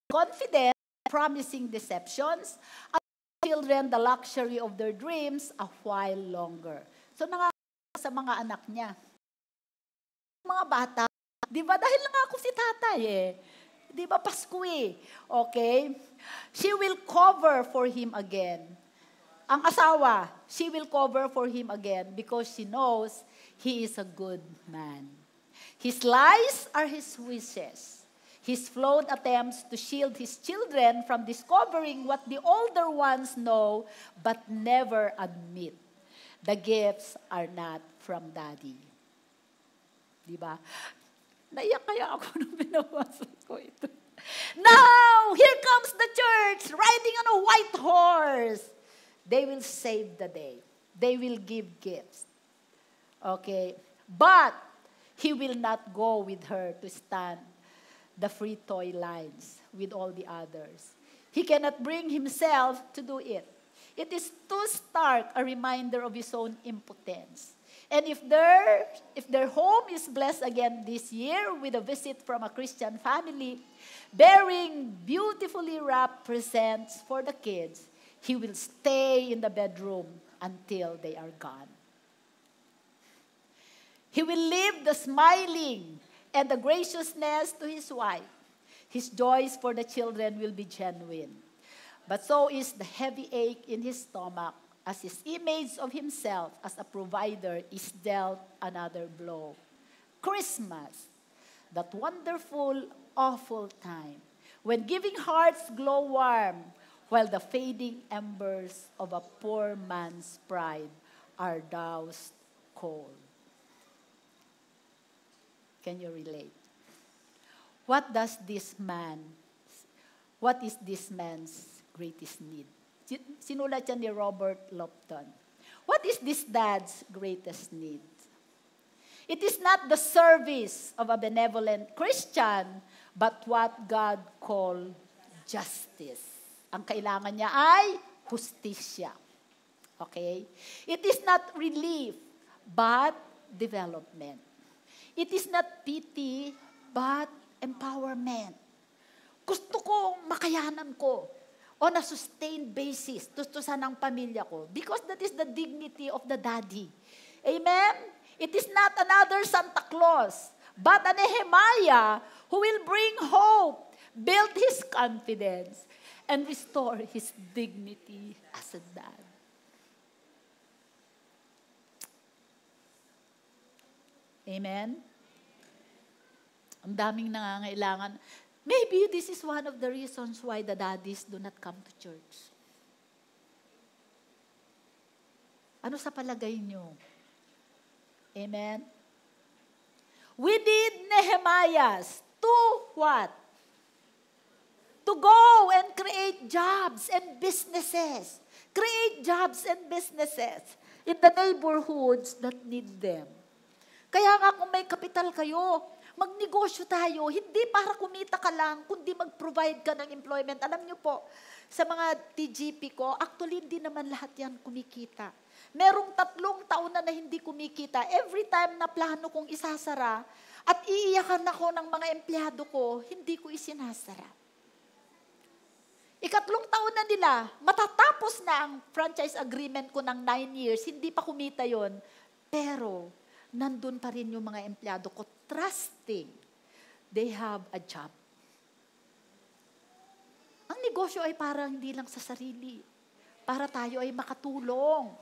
Speaker 1: confident, promising deceptions, and children the luxury of their dreams a while longer. So sa mga anak niya. Mga bata, di ba? Dahil lang ako si tatay eh. Di ba Pasko eh? Okay? She will cover for him again. Ang asawa, she will cover for him again because she knows he is a good man. His lies are his wishes. His flawed attempts to shield his children from discovering what the older ones know but never admit. The gifts are not from daddy. Diba? Naiyak kaya ako nung binabasa ko ito. Now, here comes the church riding on a white horse. They will save the day. They will give gifts. Okay? But he will not go with her to stand the free toy lines with all the others. He cannot bring himself to do it. It is too stark a reminder of his own impotence. And if their home is blessed again this year with a visit from a Christian family, bearing beautifully wrapped presents for the kids, he will stay in the bedroom until they are gone. He will leave the smiling and the graciousness to his wife. His joys for the children will be genuine. But so is the heavy ache in his stomach as his image of himself as a provider is dealt another blow. Christmas, that wonderful, awful time, when giving hearts glow warm, while the fading embers of a poor man's pride are doused cold. Can you relate? What is this man's greatest need? Sinulat yan ni Robert Lupton. What is this dad's greatest need? It is not the service of a benevolent Christian, but what God called justice. Ang kailangan niya ay hustisya. Okay? It is not relief, but development. It is not pity, but empowerment. Gusto ko makayanan ko on a sustained basis, tustusan ng pamilya ko. Because that is the dignity of the daddy. Amen? It is not another Santa Claus, but a Nehemiah who will bring hope, build his confidence, and restore his dignity as a dad. Amen? Ang daming nangangailangan. Maybe this is one of the reasons why the daddies do not come to church. Ano sa palagay nyo? Amen? We need Nehemiahs to what? To go and create jobs and businesses. Create jobs and businesses in the neighborhoods that need them. Kaya nga kung may kapital kayo, magnegosyo tayo, hindi para kumita ka lang, kundi mag-provide ka ng employment. Alam niyo po, sa mga TGP ko, actually hindi naman lahat yan kumikita. Merong 3 taon na hindi kumikita. Every time na plano kong isasara at iiyakan ako ng mga empleyado ko, hindi ko isinasara. 3 taon na nila, matatapos na ang franchise agreement ko ng 9 years, hindi pa kumita yon, pero nandun pa rin yung mga empleyado ko, trusting they have a job. Ang negosyo ay parang hindi lang sa sarili. Para tayo ay makatulong.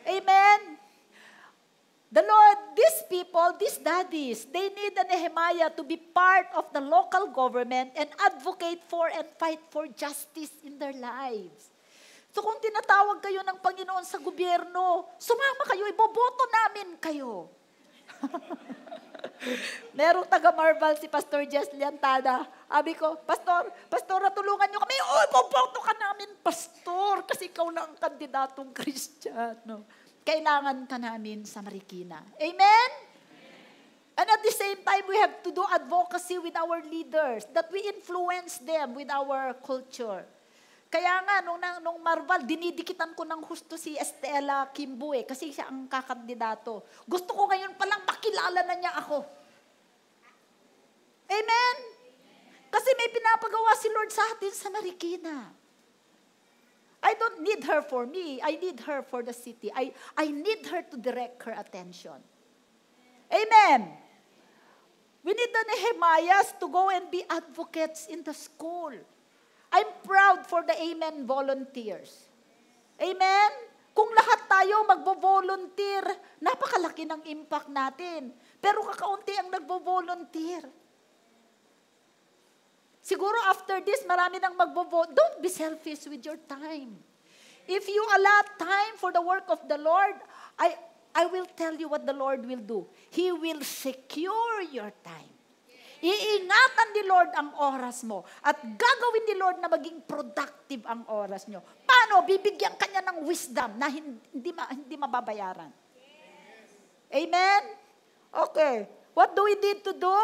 Speaker 1: Amen? The Lord, these people, these daddies, they need a Nehemiah to be part of the local government and advocate for and fight for justice in their lives. So kung tinatawag kayo ng Panginoon sa gobyerno, sumama kayo, iboboto namin kayo. Merong taga-Marval si Pastor Jess Liantada. Sabi ko, Pastor, tulungan niyo kami. Oh, iboboto ka namin, Pastor, kasi ikaw na ang kandidatong Kristiyano. Kailangan ka namin sa Marikina. Amen? And at the same time, we have to do advocacy with our leaders, that we influence them with our culture. Kaya nga, nung Marval, dinidikitan ko ng husto si Estela Kimbu kasi siya ang kakandidato. Gusto ko ngayon palang makilala na niya ako. Amen? Kasi may pinapagawa si Lord sa atin sa Marikina. I don't need her for me. I need her for the city. I need her to direct her attention. Amen? We need the Nehemiahs to go and be advocates in the school. I'm proud for the Amen volunteers. Amen? Kung lahat tayo magbo-volunteer, napakalaki ng impact natin. Pero kakaunti ang nagbo-volunteer. Siguro after this, marami nang magbo-volunteer. Don't be selfish with your time. If you allot time for the work of the Lord, I will tell you what the Lord will do. He will secure your time. Iingatan ni Lord ang oras mo at gagawin ni Lord na maging productive ang oras nyo. Paano? Bibigyan kanya ng wisdom na hindi mababayaran. Amen? Okay. What do we need to do?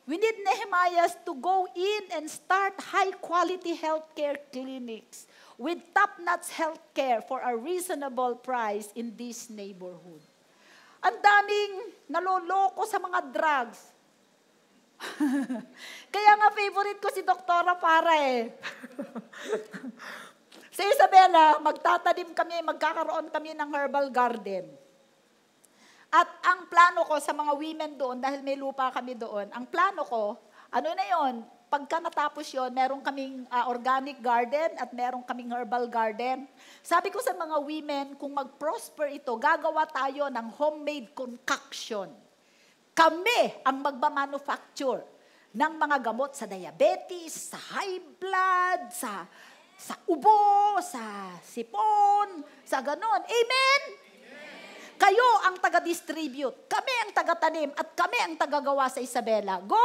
Speaker 1: We need Nehemiahs to go in and start high-quality healthcare clinics with top-notch healthcare for a reasonable price in this neighborhood. Ang daming naloloko sa mga drugs. Kaya nga favorite ko si Doktora Para eh. Si Isabela, magkakaroon kami ng herbal garden. At ang plano ko sa mga women doon, dahil may lupa kami doon, ang plano ko, ano na yon? Pagka natapos yon, meron kaming organic garden at meron kaming herbal garden. Sabi ko sa mga women, kung mag-prosper ito, gagawa tayo ng homemade concoction. Kami ang magmamanufacture ng mga gamot sa diabetes, sa high blood, sa ubo, sa sipon, sa ganon. Amen? Kayo ang taga-distribute, kami ang taga-tanim, at kami ang taga-gawa sa Isabela. Go!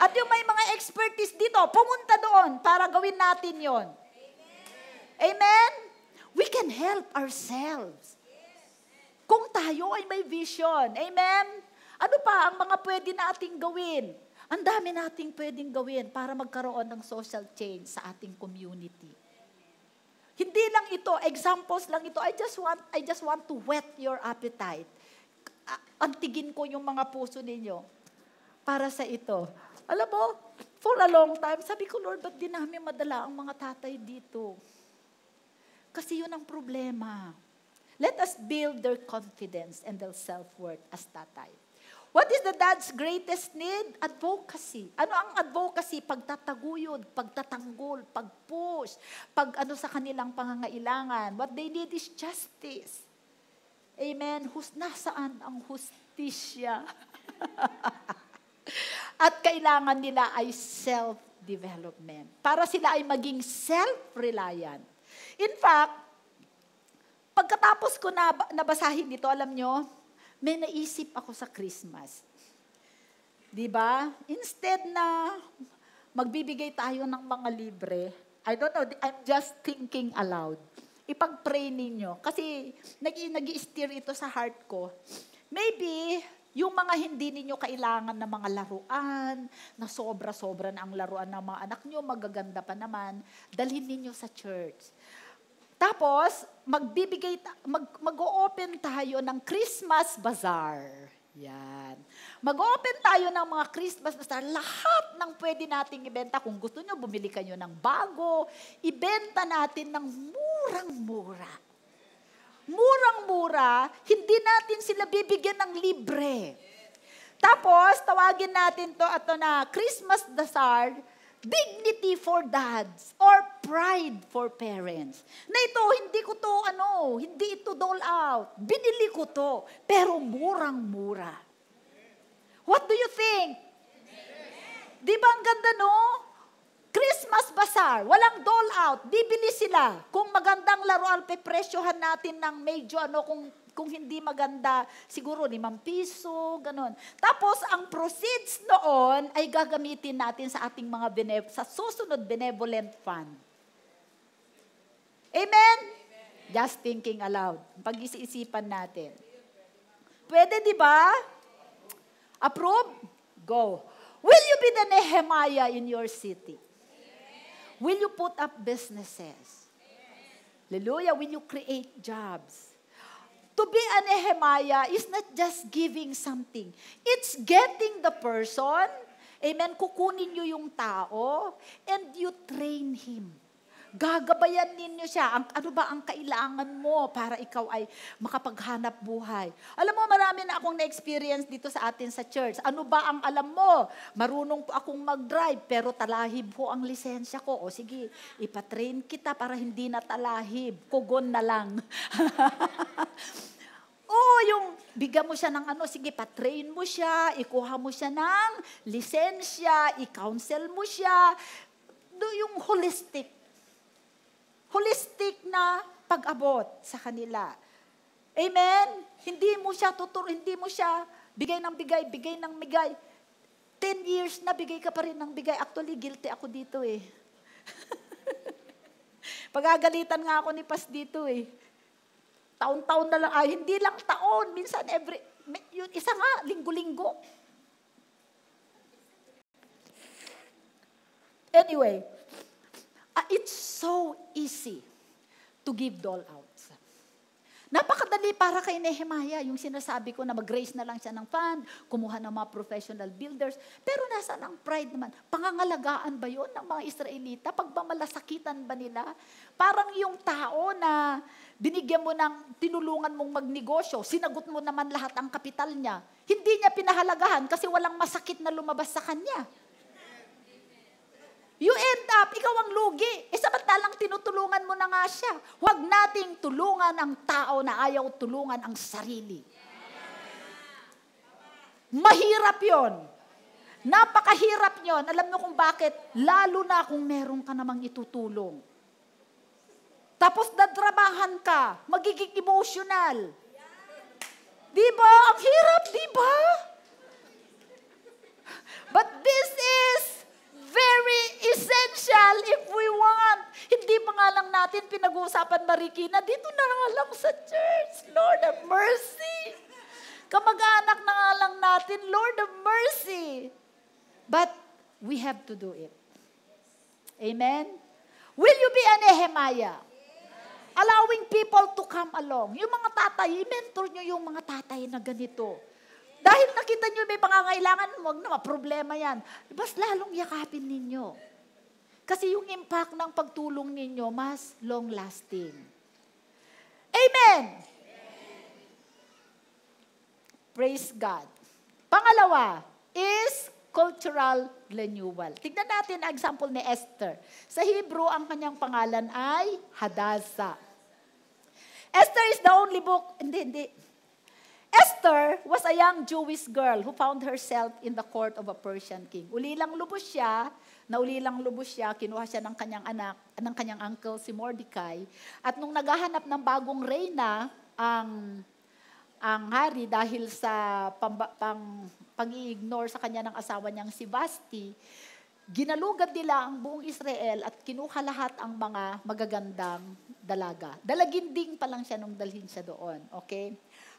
Speaker 1: At yung may mga expertise dito, pumunta doon para gawin natin yon. Amen? We can help ourselves. Kung tayo ay may vision. Amen? Ano pa ang mga pwede nating gawin? Ang dami nating pwedeng gawin para magkaroon ng social change sa ating community. Hindi lang ito, examples lang ito. I just want to whet your appetite. Antigin ko yung mga puso ninyo para sa ito. Alam mo, for a long time, sabi ko, Lord, ba't di namin madala ang mga tatay dito? Kasi yun ang problema. Let us build their confidence and their self-worth as tatay. What is the dad's greatest need? Advocacy. Ano ang advocacy? Pagtataguyod, pagtatanggol, pag-push, pag-ano sa kanilang pangangailangan. What they need is justice. Amen? Nasaan ang hustisya? At kailangan nila ay self-development. Para sila ay maging self-reliant. In fact, pagkatapos ko nabasahin ito, alam nyo, may naisip ako sa Christmas. Diba? Instead na magbibigay tayo ng mga libre, I don't know, I'm just thinking aloud. Ipag-pray ninyo. Kasi nag-i-steer ito sa heart ko. Maybe, yung mga hindi ninyo kailangan ng mga laruan, na sobra-sobra na ang laruan ng mga anak nyo, magaganda pa naman, dalhin ninyo sa church. Tapos, mag-o-open tayo ng Christmas Bazaar. Yan. Mag-open tayo ng mga Christmas Bazaar. Lahat ng pwede nating ibenta. Kung gusto nyo, bumili kayo ng bago. Ibenta natin ng murang-mura. Murang-mura, hindi natin sila bibigyan ng libre. Tapos, tawagin natin ito na Christmas Bazaar, dignity for dads or pride for parents. Na ito, hindi ito dole out. Binili ko to, pero murang-mura. What do you think? Di ba ang ganda, no? Christmas Bazaar, walang dole out, bibili sila. Kung magandang laruan, pepresyohan natin ng medyo kung hindi maganda, siguro 5 piso, ganun. Tapos, ang proceeds noon ay gagamitin natin sa ating sa susunod benevolent fund. Amen? Just thinking aloud. Pag-isipan natin. Pwede, di ba? Approve? Go. Will you be the Nehemiah in your city? Will you put up businesses? Hallelujah. Will you create jobs? To be a Nehemiah is not just giving something. It's getting the person, amen, kukunin nyo yung tao, and you train him. Gagabayan ninyo siya. Ano ba ang kailangan mo para ikaw ay makapaghanap buhay? Alam mo, marami na akong na-experience dito sa atin sa church. Ano ba ang alam mo? Marunong po akong mag-drive, pero talahib po ang lisensya ko. O sige, ipatrain kita para hindi na talahib. Kugon na lang. Yung bigyan mo siya ng sige, patrain mo siya, ikuha mo siya ng lisensya, i-counsel mo siya. Yung holistic na pag-abot sa kanila. Amen? Hindi mo siya bigay ng bigay. 10 years na bigay ka pa rin ng bigay. Actually, guilty ako dito eh. Pagagalitan nga ako ni Pas dito eh. Taon-taon na lang, hindi lang taon, minsan yun, isa nga, linggo-linggo. Anyway, it's so easy to give dole outs.
Speaker 2: Napakadali para kay Nehemiah, yung sinasabi ko na mag-raise na lang siya ng fund, kumuha ng mga professional builders. Pero nasaan ang pride naman? Pangangalagaan ba yun ng mga Israelita? Pagmamalasakitan ba nila? Parang yung tao na binigyan mo ng tinulungan mong magnegosyo, sinagot mo naman lahat ang kapital niya. Hindi niya pinahalagahan kasi walang masakit na lumabas sa kanya. You end up, ikaw ang lugi. Samantalang tinutulungan mo na nga siya. Huwag nating tulungan ang tao na ayaw tulungan ang sarili. Mahirap yon. Napakahirap yon. Alam mo kung bakit? Lalo na kung meron ka namang itutulong. Tapos dadrabahan ka, magiging emotional. Diba? Ang hirap, diba? But this is very essential if we want. Hindi pa nga lang natin pinag-uusapan, Marikina, dito na nga lang sa church. Lord have mercy. Kamag-anak na nga lang natin, Lord have mercy. But we have to do it. Amen? Will you be a Nehemiah? Allowing people to come along. Yung mga tatay, i-mentor nyo yung mga tatay na ganito. Dahil nakita nyo may pangangailangan, huwag na, problema yan. Mas lalong yakapin ninyo. Kasi yung impact ng pagtulong ninyo, mas long-lasting. Amen! Praise God. Pangalawa is cultural renewal. Tignan natin ang example ni Esther. Sa Hebrew, ang kanyang pangalan ay Hadassah. Esther is the only book, hindi. Esther was a young Jewish girl who found herself in the court of a Persian king. Ulilang lubos siya, kinuha siya ng kanyang anak, ng kanyang uncle si Mordecai. At nung naghahanap ng bagong reyna, ang hari dahil sa pag-i-ignore sa kanya ng asawa niyang si Vashti, ginalugad nila ang buong Israel at kinuha lahat ang mga magagandang dalaga. Dalaginding pa lang siya nung dalhin siya doon. Okay?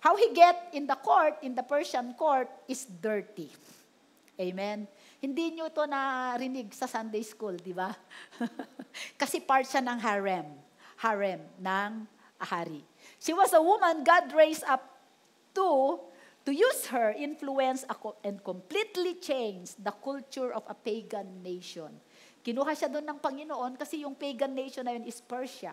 Speaker 2: How he get in the court, in the Persian court, is dirty. Amen? Hindi nyo ito narinig sa Sunday school, di ba? Kasi part siya ng harem ng hari. She was a woman God raised up to use her influence and completely change the culture of a pagan nation. Kinuha siya doon ng Panginoon kasi yung pagan nation na yun is Persia.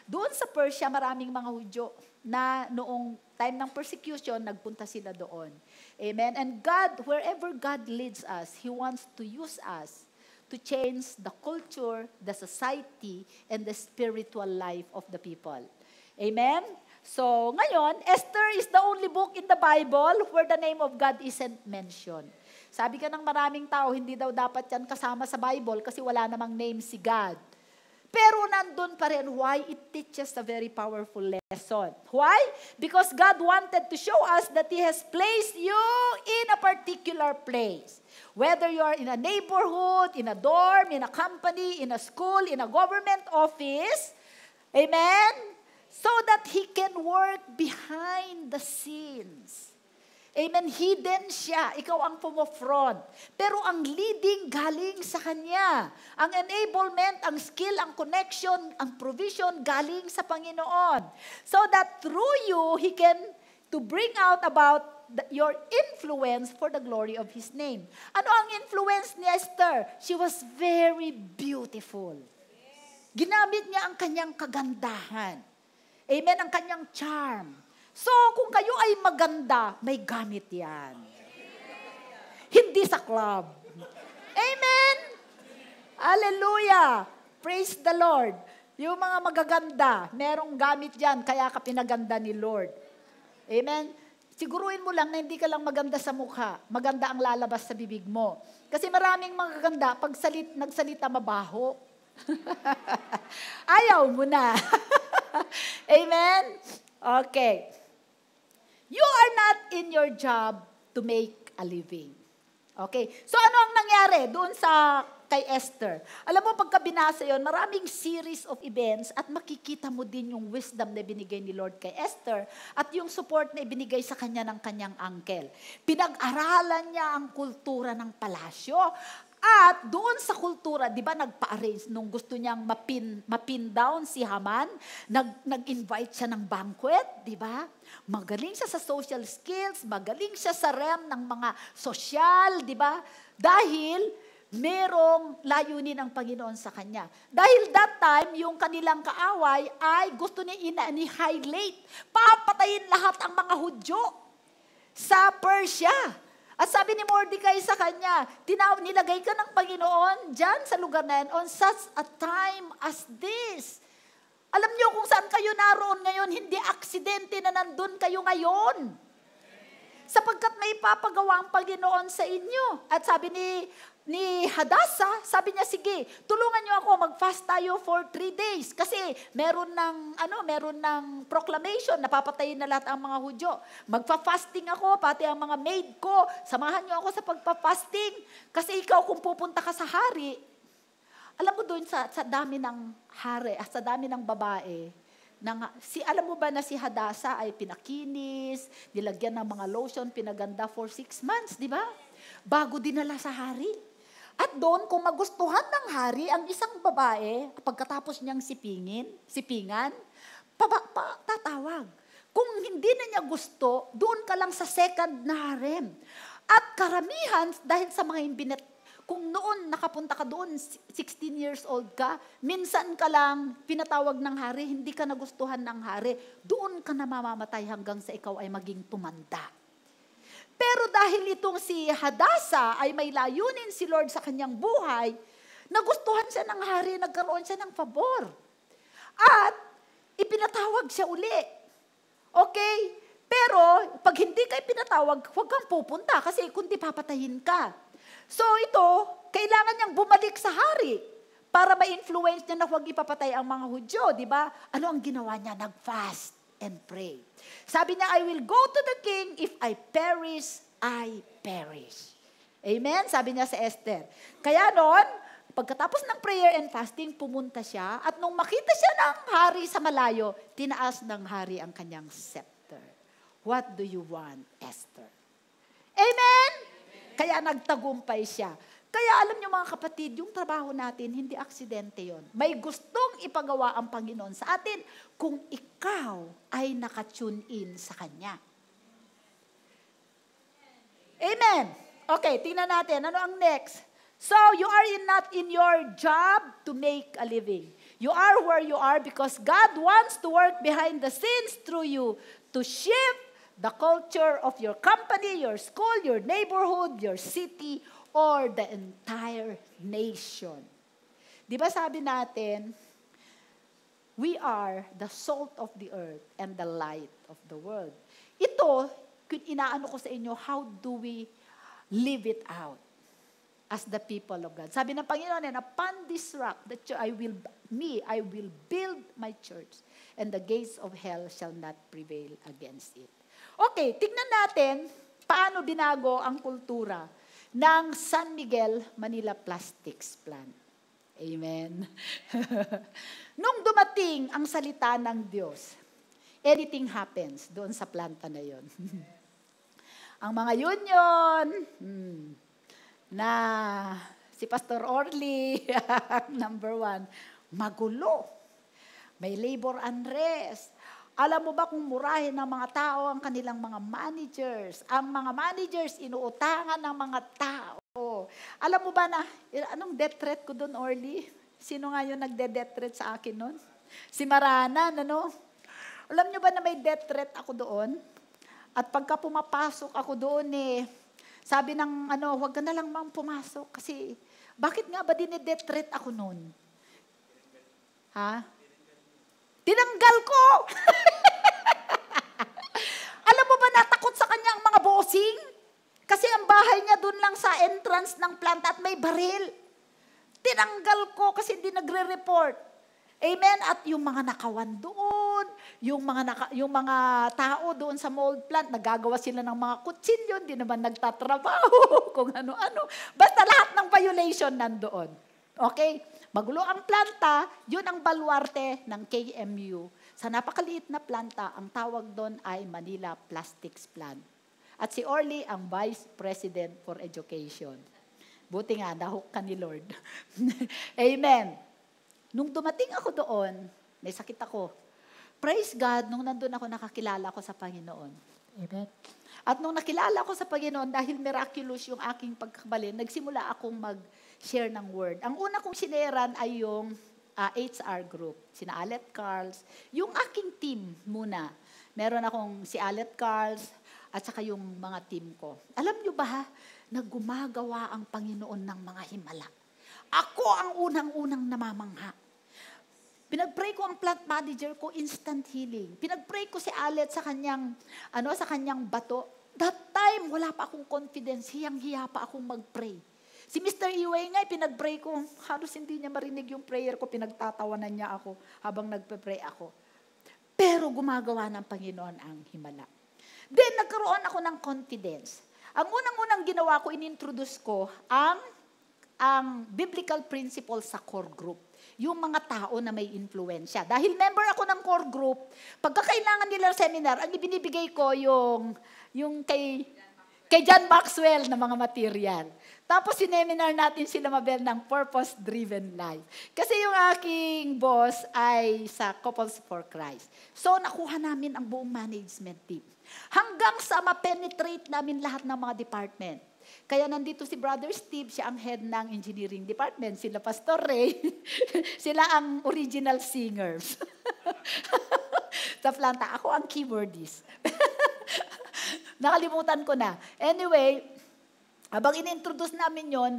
Speaker 2: Doon sa Persia, maraming mga Hudyo na noong time ng persecution, nagpunta sila doon. Amen? And God, wherever God leads us, He wants to use us to change the culture, the society, and the spiritual life of the people. Amen? So, ngayon, Esther is the only book in the Bible where the name of God isn't mentioned. Sabi ka ng maraming tao, hindi daw dapat yan kasama sa Bible kasi wala namang name si God. Pero nandun pa rin. Why? It teaches a very powerful lesson. Why? Because God wanted to show us that He has placed you in a particular place. Whether you are in a neighborhood, in a dorm, in a company, in a school, in a government office. Amen? So that He can work behind the scenes. Amen. Hidden siya. Ikaw ang pumofront. Pero ang leading galing sa Kanya. Ang enablement, ang skill, ang connection, ang provision galing sa Panginoon. So that through you, He can to bring out about your influence for the glory of His name. Ano ang influence ni Esther? She was very beautiful. Ginamit niya ang kanyang kagandahan. Amen. Ang kanyang charm. So, kung kayo ay maganda, may gamit yan. Hindi sa club. Amen? Hallelujah! Praise the Lord. Yung mga magaganda, merong gamit yan, kaya ka pinaganda ni Lord. Amen? Siguruin mo lang na hindi ka lang maganda sa mukha, maganda ang lalabas sa bibig mo. Kasi maraming magaganda, pag nagsalita mabaho. Ayaw mo na. Amen? Okay. You are not in your job to make a living. Okay? So ano ang nangyari doon sa kay Esther? Alam mo, pagka binasa yun, maraming series of events at makikita mo din yung wisdom na binigay ni Lord kay Esther at yung support na ibinigay sa kanya ng kanyang uncle. Pinag-aralan niya ang kultura ng palasyo At doon sa kultura, di ba nagpa-arrange nung gusto niyang mapin down si Haman, nag-invite siya ng banquet, di ba? Magaling siya sa social skills, magaling siya sa realm ng mga social, di ba? Dahil merong layunin ng Panginoon sa kanya. Dahil that time, yung kanilang kaaway ay gusto niya i-annihilate. Papatayin lahat ang mga Hudyo sa Persia. At sabi ni Mordecai sa kanya, nilagay ka ng Panginoon dyan sa lugar na yan on such a time as this. Alam niyo kung saan kayo naroon ngayon, hindi aksidente na nandun kayo ngayon. Sapagkat may papagawa ang Panginoon sa inyo. At sabi ni Hadassah, sabi niya, sige, tulungan niyo ako, mag-fast tayo for 3 days. Kasi meron ng proclamation, napapatayin na lahat ang mga Hudyo. Magfa-fasting ako, pati ang mga maid ko, samahan niyo ako sa pagpa-fasting. Kasi ikaw kung pupunta ka sa hari, alam mo doon sa dami ng hari, sa dami ng babae, alam mo ba na si Hadassah ay pinakinis, nilagyan ng mga lotion, pinaganda for 6 months, di ba? Bago dinala sa hari. At doon, kung magustuhan ng hari ang isang babae, pagkatapos niyang sipingan, tatawag. Kung hindi na niya gusto, doon ka lang sa second na harem. At karamihan, dahil sa mga kung noon nakapunta ka doon, 16 years old ka, minsan ka lang pinatawag ng hari, hindi ka nagustuhan ng hari, doon ka na mamamatay hanggang sa ikaw ay maging tumanda. Pero dahil itong si Hadassah ay may layunin si Lord sa kanyang buhay, nagustuhan siya ng hari, nagkaroon siya ng pabor. At ipinatawag siya uli. Okay? Pero pag hindi ka ipinatawag, huwag kang pupunta kasi kundi papatayin ka. So ito, kailangan niyang bumalik sa hari para ma-influence niya na huwag ipapatay ang mga Hudyo, di ba? Ano ang ginawa niya? Nag-fast and pray. Sabi niya, I will go to the king, if I perish, I perish. Amen? Sabi niya sa Esther. Kaya noon, pagkatapos ng prayer and fasting, pumunta siya, at nung makita siya ng hari sa malayo, tinaas ng hari ang kanyang scepter. What do you want, Esther? Amen? Kaya nagtagumpay siya. Kaya alam niyo mga kapatid, yung trabaho natin, hindi aksidente yon. May gustong ipagawa ang Panginoon sa atin kung ikaw ay nakatune in sa Kanya. Amen. Okay, tingnan natin. Ano ang next? So, you are not in your job to make a living. You are where you are because God wants to work behind the scenes through you to shift the culture of your company, your school, your neighborhood, your city, or the entire nation. Di ba sabi natin, we are the salt of the earth and the light of the world. Ito, kung inaano ko sa inyo, how do we live it out as the people of God? Sabi ng Panginoon, and upon this rock, I will build my church, and the gates of hell shall not prevail against it. Okay, tignan natin paano binago ang kultura ng San Miguel Manila Plastics Plant. Amen. Nung dumating ang salita ng Diyos, anything happens doon sa planta na yon. Ang mga union, na si Pastor Orly, number 1, magulo. May labor unrest. Alam mo ba kung murahin ng mga tao ang kanilang mga managers? Ang mga managers, inuutangan ng mga tao. Alam mo ba na, anong death threat ko doon, Orly? Sino nga yung nagde-death threat sa akin noon? Si Maranan, ano? Alam nyo ba na may death threat ako doon? At pagka pumapasok ako doon sabi ng huwag ka na lang mang pumasok. Kasi, bakit nga ba din-death threat ako noon? Ha? Tinanggal ko! Alam mo ba natakot sa kanya ang mga bossing? Kasi ang bahay niya doon lang sa entrance ng planta at may baril. Tinanggal ko kasi hindi nagre-report. Amen? At yung mga nakawan doon, yung mga tao doon sa mold plant, nagagawa sila ng mga kutsilyo, hindi naman nagtatrabaho, kung ano-ano. Basta lahat ng violation nandoon. Okay? Magulo ang planta, yun ang baluarte ng KMU. Sa napakaliit na planta, ang tawag doon ay Manila Plastics Plant. At si Orly ang Vice President for Education. Buti nga, nahook ka ni Lord. Amen. Nung dumating ako doon, may sakit ako. Praise God, nung nandun ako, nakakilala ko sa Panginoon. Amen. At nung nakilala ko sa Panginoon, dahil miraculous yung aking pagkabali, nagsimula akong mag-share ng word. Ang una kong sineran ay yung HR group. Sina Alet Carls. Yung aking team muna. Meron akong si Alet Carls at saka yung mga team ko. Alam nyo ba, na gumagawa ang Panginoon ng mga himala. Ako ang unang-unang namamangha. Pinag-pray ko ang plant manager ko, instant healing. Pinag-pray ko si Alet sa kanyang bato. That time, wala pa akong confidence. Hiyang-hiya pa akong mag-pray. Si Mr. Iway nga, pinag-pray ko. Halos hindi niya marinig yung prayer ko. Pinagtatawanan niya ako habang nagpe-pray ako. Pero gumagawa ng Panginoon ang himala. Then, nagkaroon ako ng confidence. Ang unang-unang ginawa ko, inintroduce ko ang biblical principle sa core group. Yung mga tao na may influensya. Dahil member ako ng core group, pagkakailangan nila seminar, ang ibinibigay ko yung kay John Maxwell na mga material. Tapos sineminar natin sila Mabel ng purpose-driven life. Kasi yung aking boss ay sa Couples for Christ. So nakuha namin ang buong management team. Hanggang sa ma-penetrate namin lahat ng mga department. Kaya nandito si Brother Steve, siya ang head ng engineering department. Sila Pastor Ray, sila ang original singers. Sa planta, ako ang keyboardist. Nakalimutan ko na. Anyway, habang in-introduce namin yon,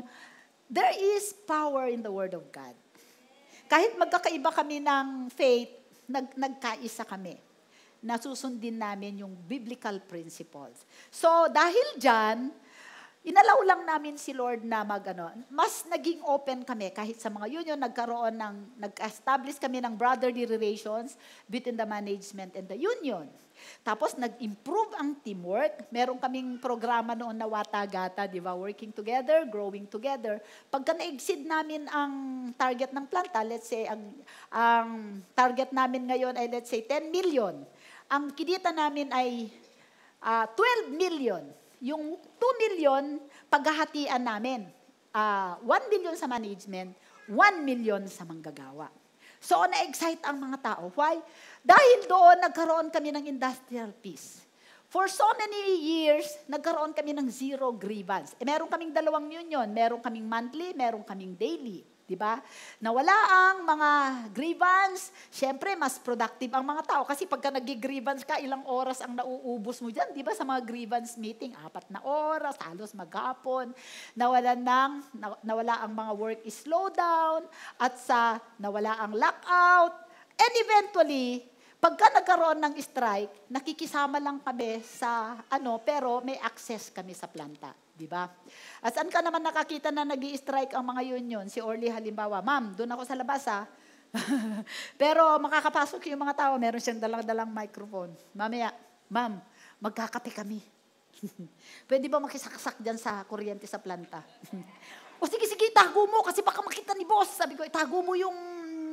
Speaker 2: there is power in the Word of God. Kahit magkakaiba kami ng faith, nagkaisa kami. Nasusundin namin yung biblical principles. So, dahil dyan, inalaw lang namin si Lord na mas naging open kami kahit sa mga union, nag-establish kami ng brotherly relations between the management and the union. Tapos nag-improve ang teamwork. Meron kaming programa noon na Watagata, di ba? Working together, growing together. Pagka na-exceed namin ang target ng planta, let's say, ang target namin ngayon ay let's say 10 million. Ang kinita namin ay 12 million. Yung 2 million, paghahatian namin. 1 million sa management, 1 million sa manggagawa. So, na-excite ang mga tao. Why? Dahil doon, nagkaroon kami ng industrial peace. For so many years, nagkaroon kami ng zero grievance. Meron kaming 2 union. Meron kaming monthly, meron kaming daily. Diba? Nawala ang mga grievance, syempre mas productive ang mga tao. Kasi pagka nag-grievance ka, ilang oras ang nauubos mo dyan. Diba sa mga grievance meeting, 4 na oras, halos maghapon. Nawala ang mga work is slow down, at nawala ang lockout. And eventually, pagka nagkaroon ng strike, nakikisama lang kami sa pero may access kami sa planta. Diba? At saan ka naman nakakita na nag-i-strike ang mga union? Si Orly halimbawa, ma'am, doon ako sa labas ha. Pero makakapasok yung mga tao, meron siyang dalang microphone. Mamaya, ma'am, magkakape kami. Pwede ba makisaksak dyan sa kuryente sa planta? O sige, itago mo kasi baka makita ni boss. Sabi ko, itago mo yung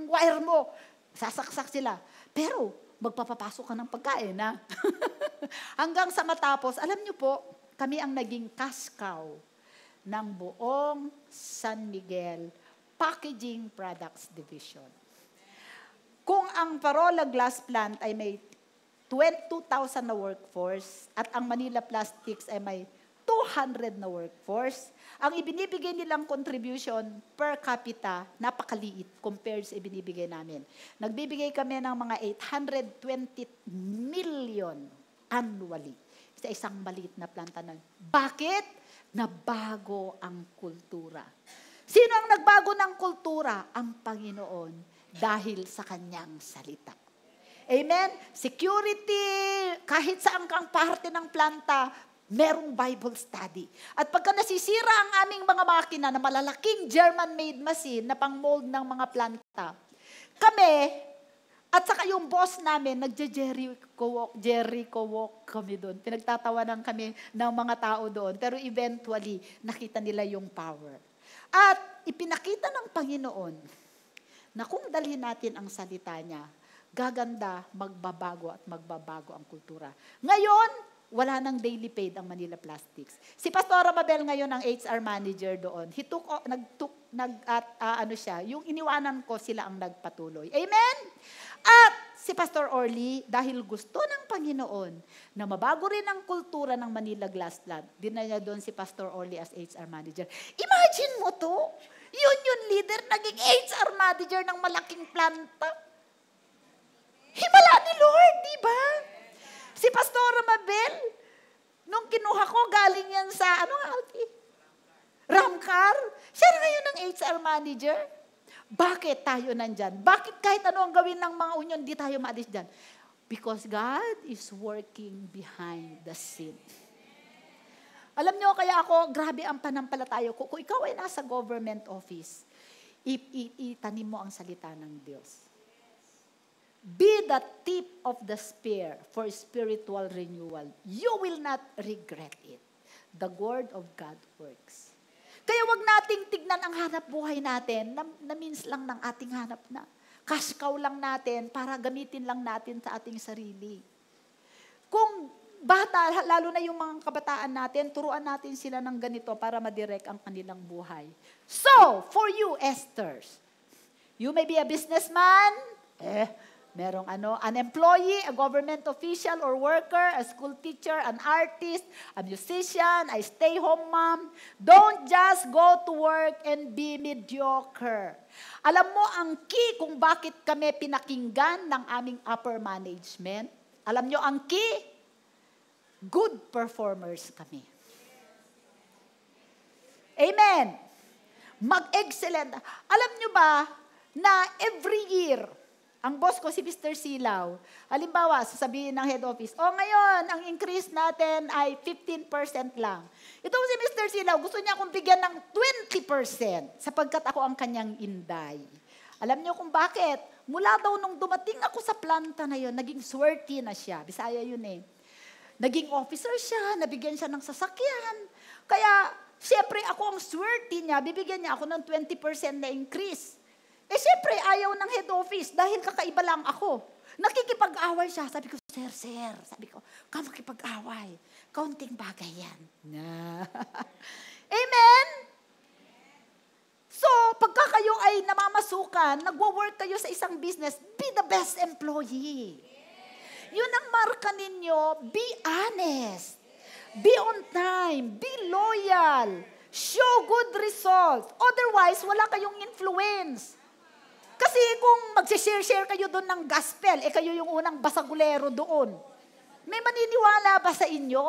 Speaker 2: wire mo. Sasaksak sila. Pero, magpapapasok ka ng pagkain, ha? Hanggang sa matapos, alam niyo po, kami ang naging cash cow ng buong San Miguel Packaging Products Division. Kung ang Parola Glass Plant ay may 22,000 na workforce at ang Manila Plastics ay may 200 na workforce, ang ibinibigay nilang contribution per capita, napakaliit compared sa ibinibigay namin. Nagbibigay kami ng mga 820 million annually sa isang maliit na planta nun. Bakit? Nabago ang kultura. Sino ang nagbago ng kultura? Ang Panginoon dahil sa kanyang salita. Amen? Security, kahit saan kang parte ng planta, merong Bible study. At pagka nasisira ang aming mga makina na malalaking German-made machine na pang-mold ng mga planta, kami, at saka yung boss namin, Jericho walk kami doon. Pinagtatawanan kami ng mga tao doon. Pero eventually, nakita nila yung power. At ipinakita ng Panginoon na kung dalhin natin ang salita niya, gaganda, magbabago at magbabago ang kultura. Ngayon, wala nang daily paid ang Manila Plastics. Si Pastor Mabel ngayon ang HR manager doon. Yung iniwanan ko sila ang nagpatuloy. Amen? At si Pastor Orly, dahil gusto ng Panginoon na mabago rin ang kultura ng Manila Glassland, dinala doon si Pastor Orly as HR manager. Imagine mo to, union leader, naging HR manager ng malaking planta. Himala ni Lord, di ba? Si Pastor Mabel, nung kinuha ko, galing yan sa, Alfie? Ramcar. Siya na ngayon ang HR manager. Bakit tayo nandyan? Bakit kahit ano ang gawin ng mga union, di tayo maalis dyan? Because God is working behind the scene. Alam nyo, kaya ako, grabe ang panampalataya ko. Kung ikaw ay nasa government office, itanim mo ang salita ng Diyos. Be the tip of the spear for spiritual renewal. You will not regret it. The word of God works. Kaya wag nating tignan ang hanap buhay natin na means lang ng ating hanap na. Cash cow lang natin para gamitin lang natin sa ating sarili. Kung bata, lalo na yung mga kabataan natin, turuan natin sila ng ganito para madirect ang kanilang buhay. So, for you, Esthers, you may be a businessman, merong an employee, a government official or worker, a school teacher, an artist, a musician, a stay-home mom. Don't just go to work and be mediocre. Alam mo ang key kung bakit kami pinakinggan ng aming upper management? Alam nyo ang key? Good performers kami. Amen. Mag-excellent. Alam nyo ba na every year, ang boss ko, si Mr. Silaw, halimbawa, sasabihin ng head office, ngayon, ang increase natin ay 15% lang. Itong si Mr. Silaw, gusto niya akong bigyan ng 20% sapagkat ako ang kanyang inday. Alam niyo kung bakit? Mula daw nung dumating ako sa planta na yun, naging swerte na siya. Bisaya yun eh. Naging officer siya, nabigyan siya ng sasakyan. Kaya, siyempre, ako ang swerte niya, bibigyan niya ako ng 20% na increase. Siyempre, ayaw ng head office dahil kakaiba lang ako. Nakikipag-away siya. Sabi ko, sir. Sabi ko, makipag-away. Kaunting bagay yan. Amen? So, pagka kayo ay namamasukan, nagwo-work kayo sa isang business, be the best employee. Yun ang marka ninyo, be honest. Be on time. Be loyal. Show good results. Otherwise, wala kayong influence. Kasi kung mag-share kayo doon ng gospel, kayo yung unang basagulero doon. May maniniwala ba sa inyo?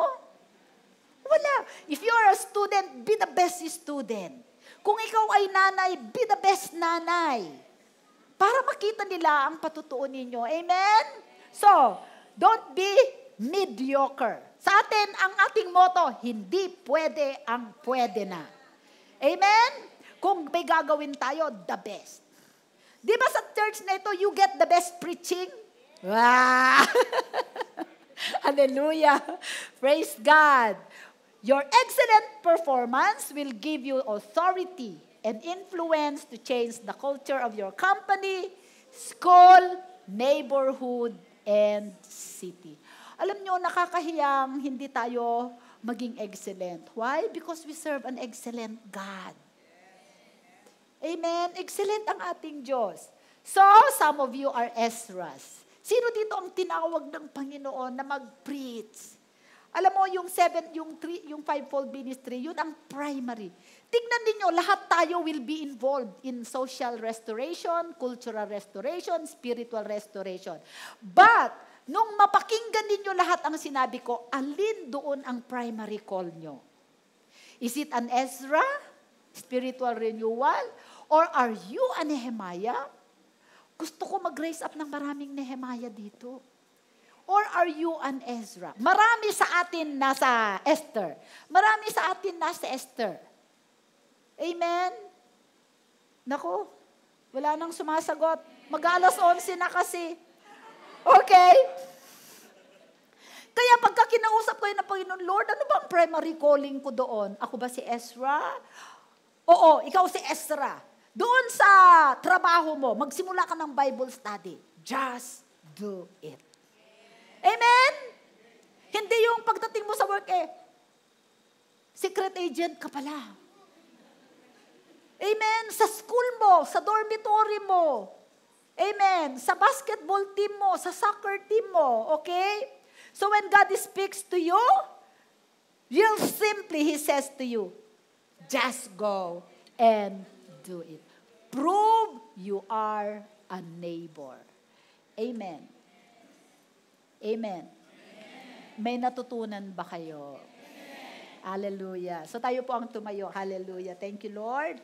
Speaker 2: Wala. If you are a student, be the best student. Kung ikaw ay nanay, be the best nanay. Para makita nila ang patutuon ninyo. Amen? So, don't be mediocre. Sa atin, ang ating motto, hindi pwede ang pwede na. Amen? Kung may gagawin tayo, the best. Di ba sa church na ito, you get the best preaching? Wow! Hallelujah! Praise God! Your excellent performance will give you authority and influence to change the culture of your company, school, neighborhood, and city. Alam nyo, nakakahiyang hindi tayo maging excellent. Why? Because we serve an excellent God. Amen? Excellent ang ating Diyos. So, some of you are Esdras. Sino dito ang tinawag ng Panginoon na mag-preach? Alam mo, yung fivefold ministry, yun ang primary. Tingnan ninyo, lahat tayo will be involved in social restoration, cultural restoration, spiritual restoration. But, nung mapakinggan ninyo lahat ang sinabi ko, alin doon ang primary call nyo? Is it an Ezra? Spiritual renewal? Or are you a Nehemiah? Gusto ko mag-raise up ng maraming Nehemiah dito. Or are you an Ezra? Marami sa atin nasa Esther. Marami sa atin nasa Esther. Amen? Naku, wala nang sumasagot. Mag-alas 11 na kasi. Okay? Kaya pagka kinausap ko yun ng Panginoon, Lord, ano ba ang primary calling ko doon? Ako ba si Ezra? Oo, ikaw si Ezra. Doon sa trabaho mo, magsimula ka ng Bible study. Just do it. Amen? Hindi yung pagdating mo sa work secret agent ka pala. Amen. Sa school mo, sa dormitory mo. Amen. Sa basketball team mo, sa soccer team mo. Okay? So when God speaks to you, real simply, He says to you, just go and do it. Prove you are a neighbor. Amen. Amen. May natutunan ba kayo? Hallelujah. So tayo po ang tumayo. Hallelujah. Thank you, Lord.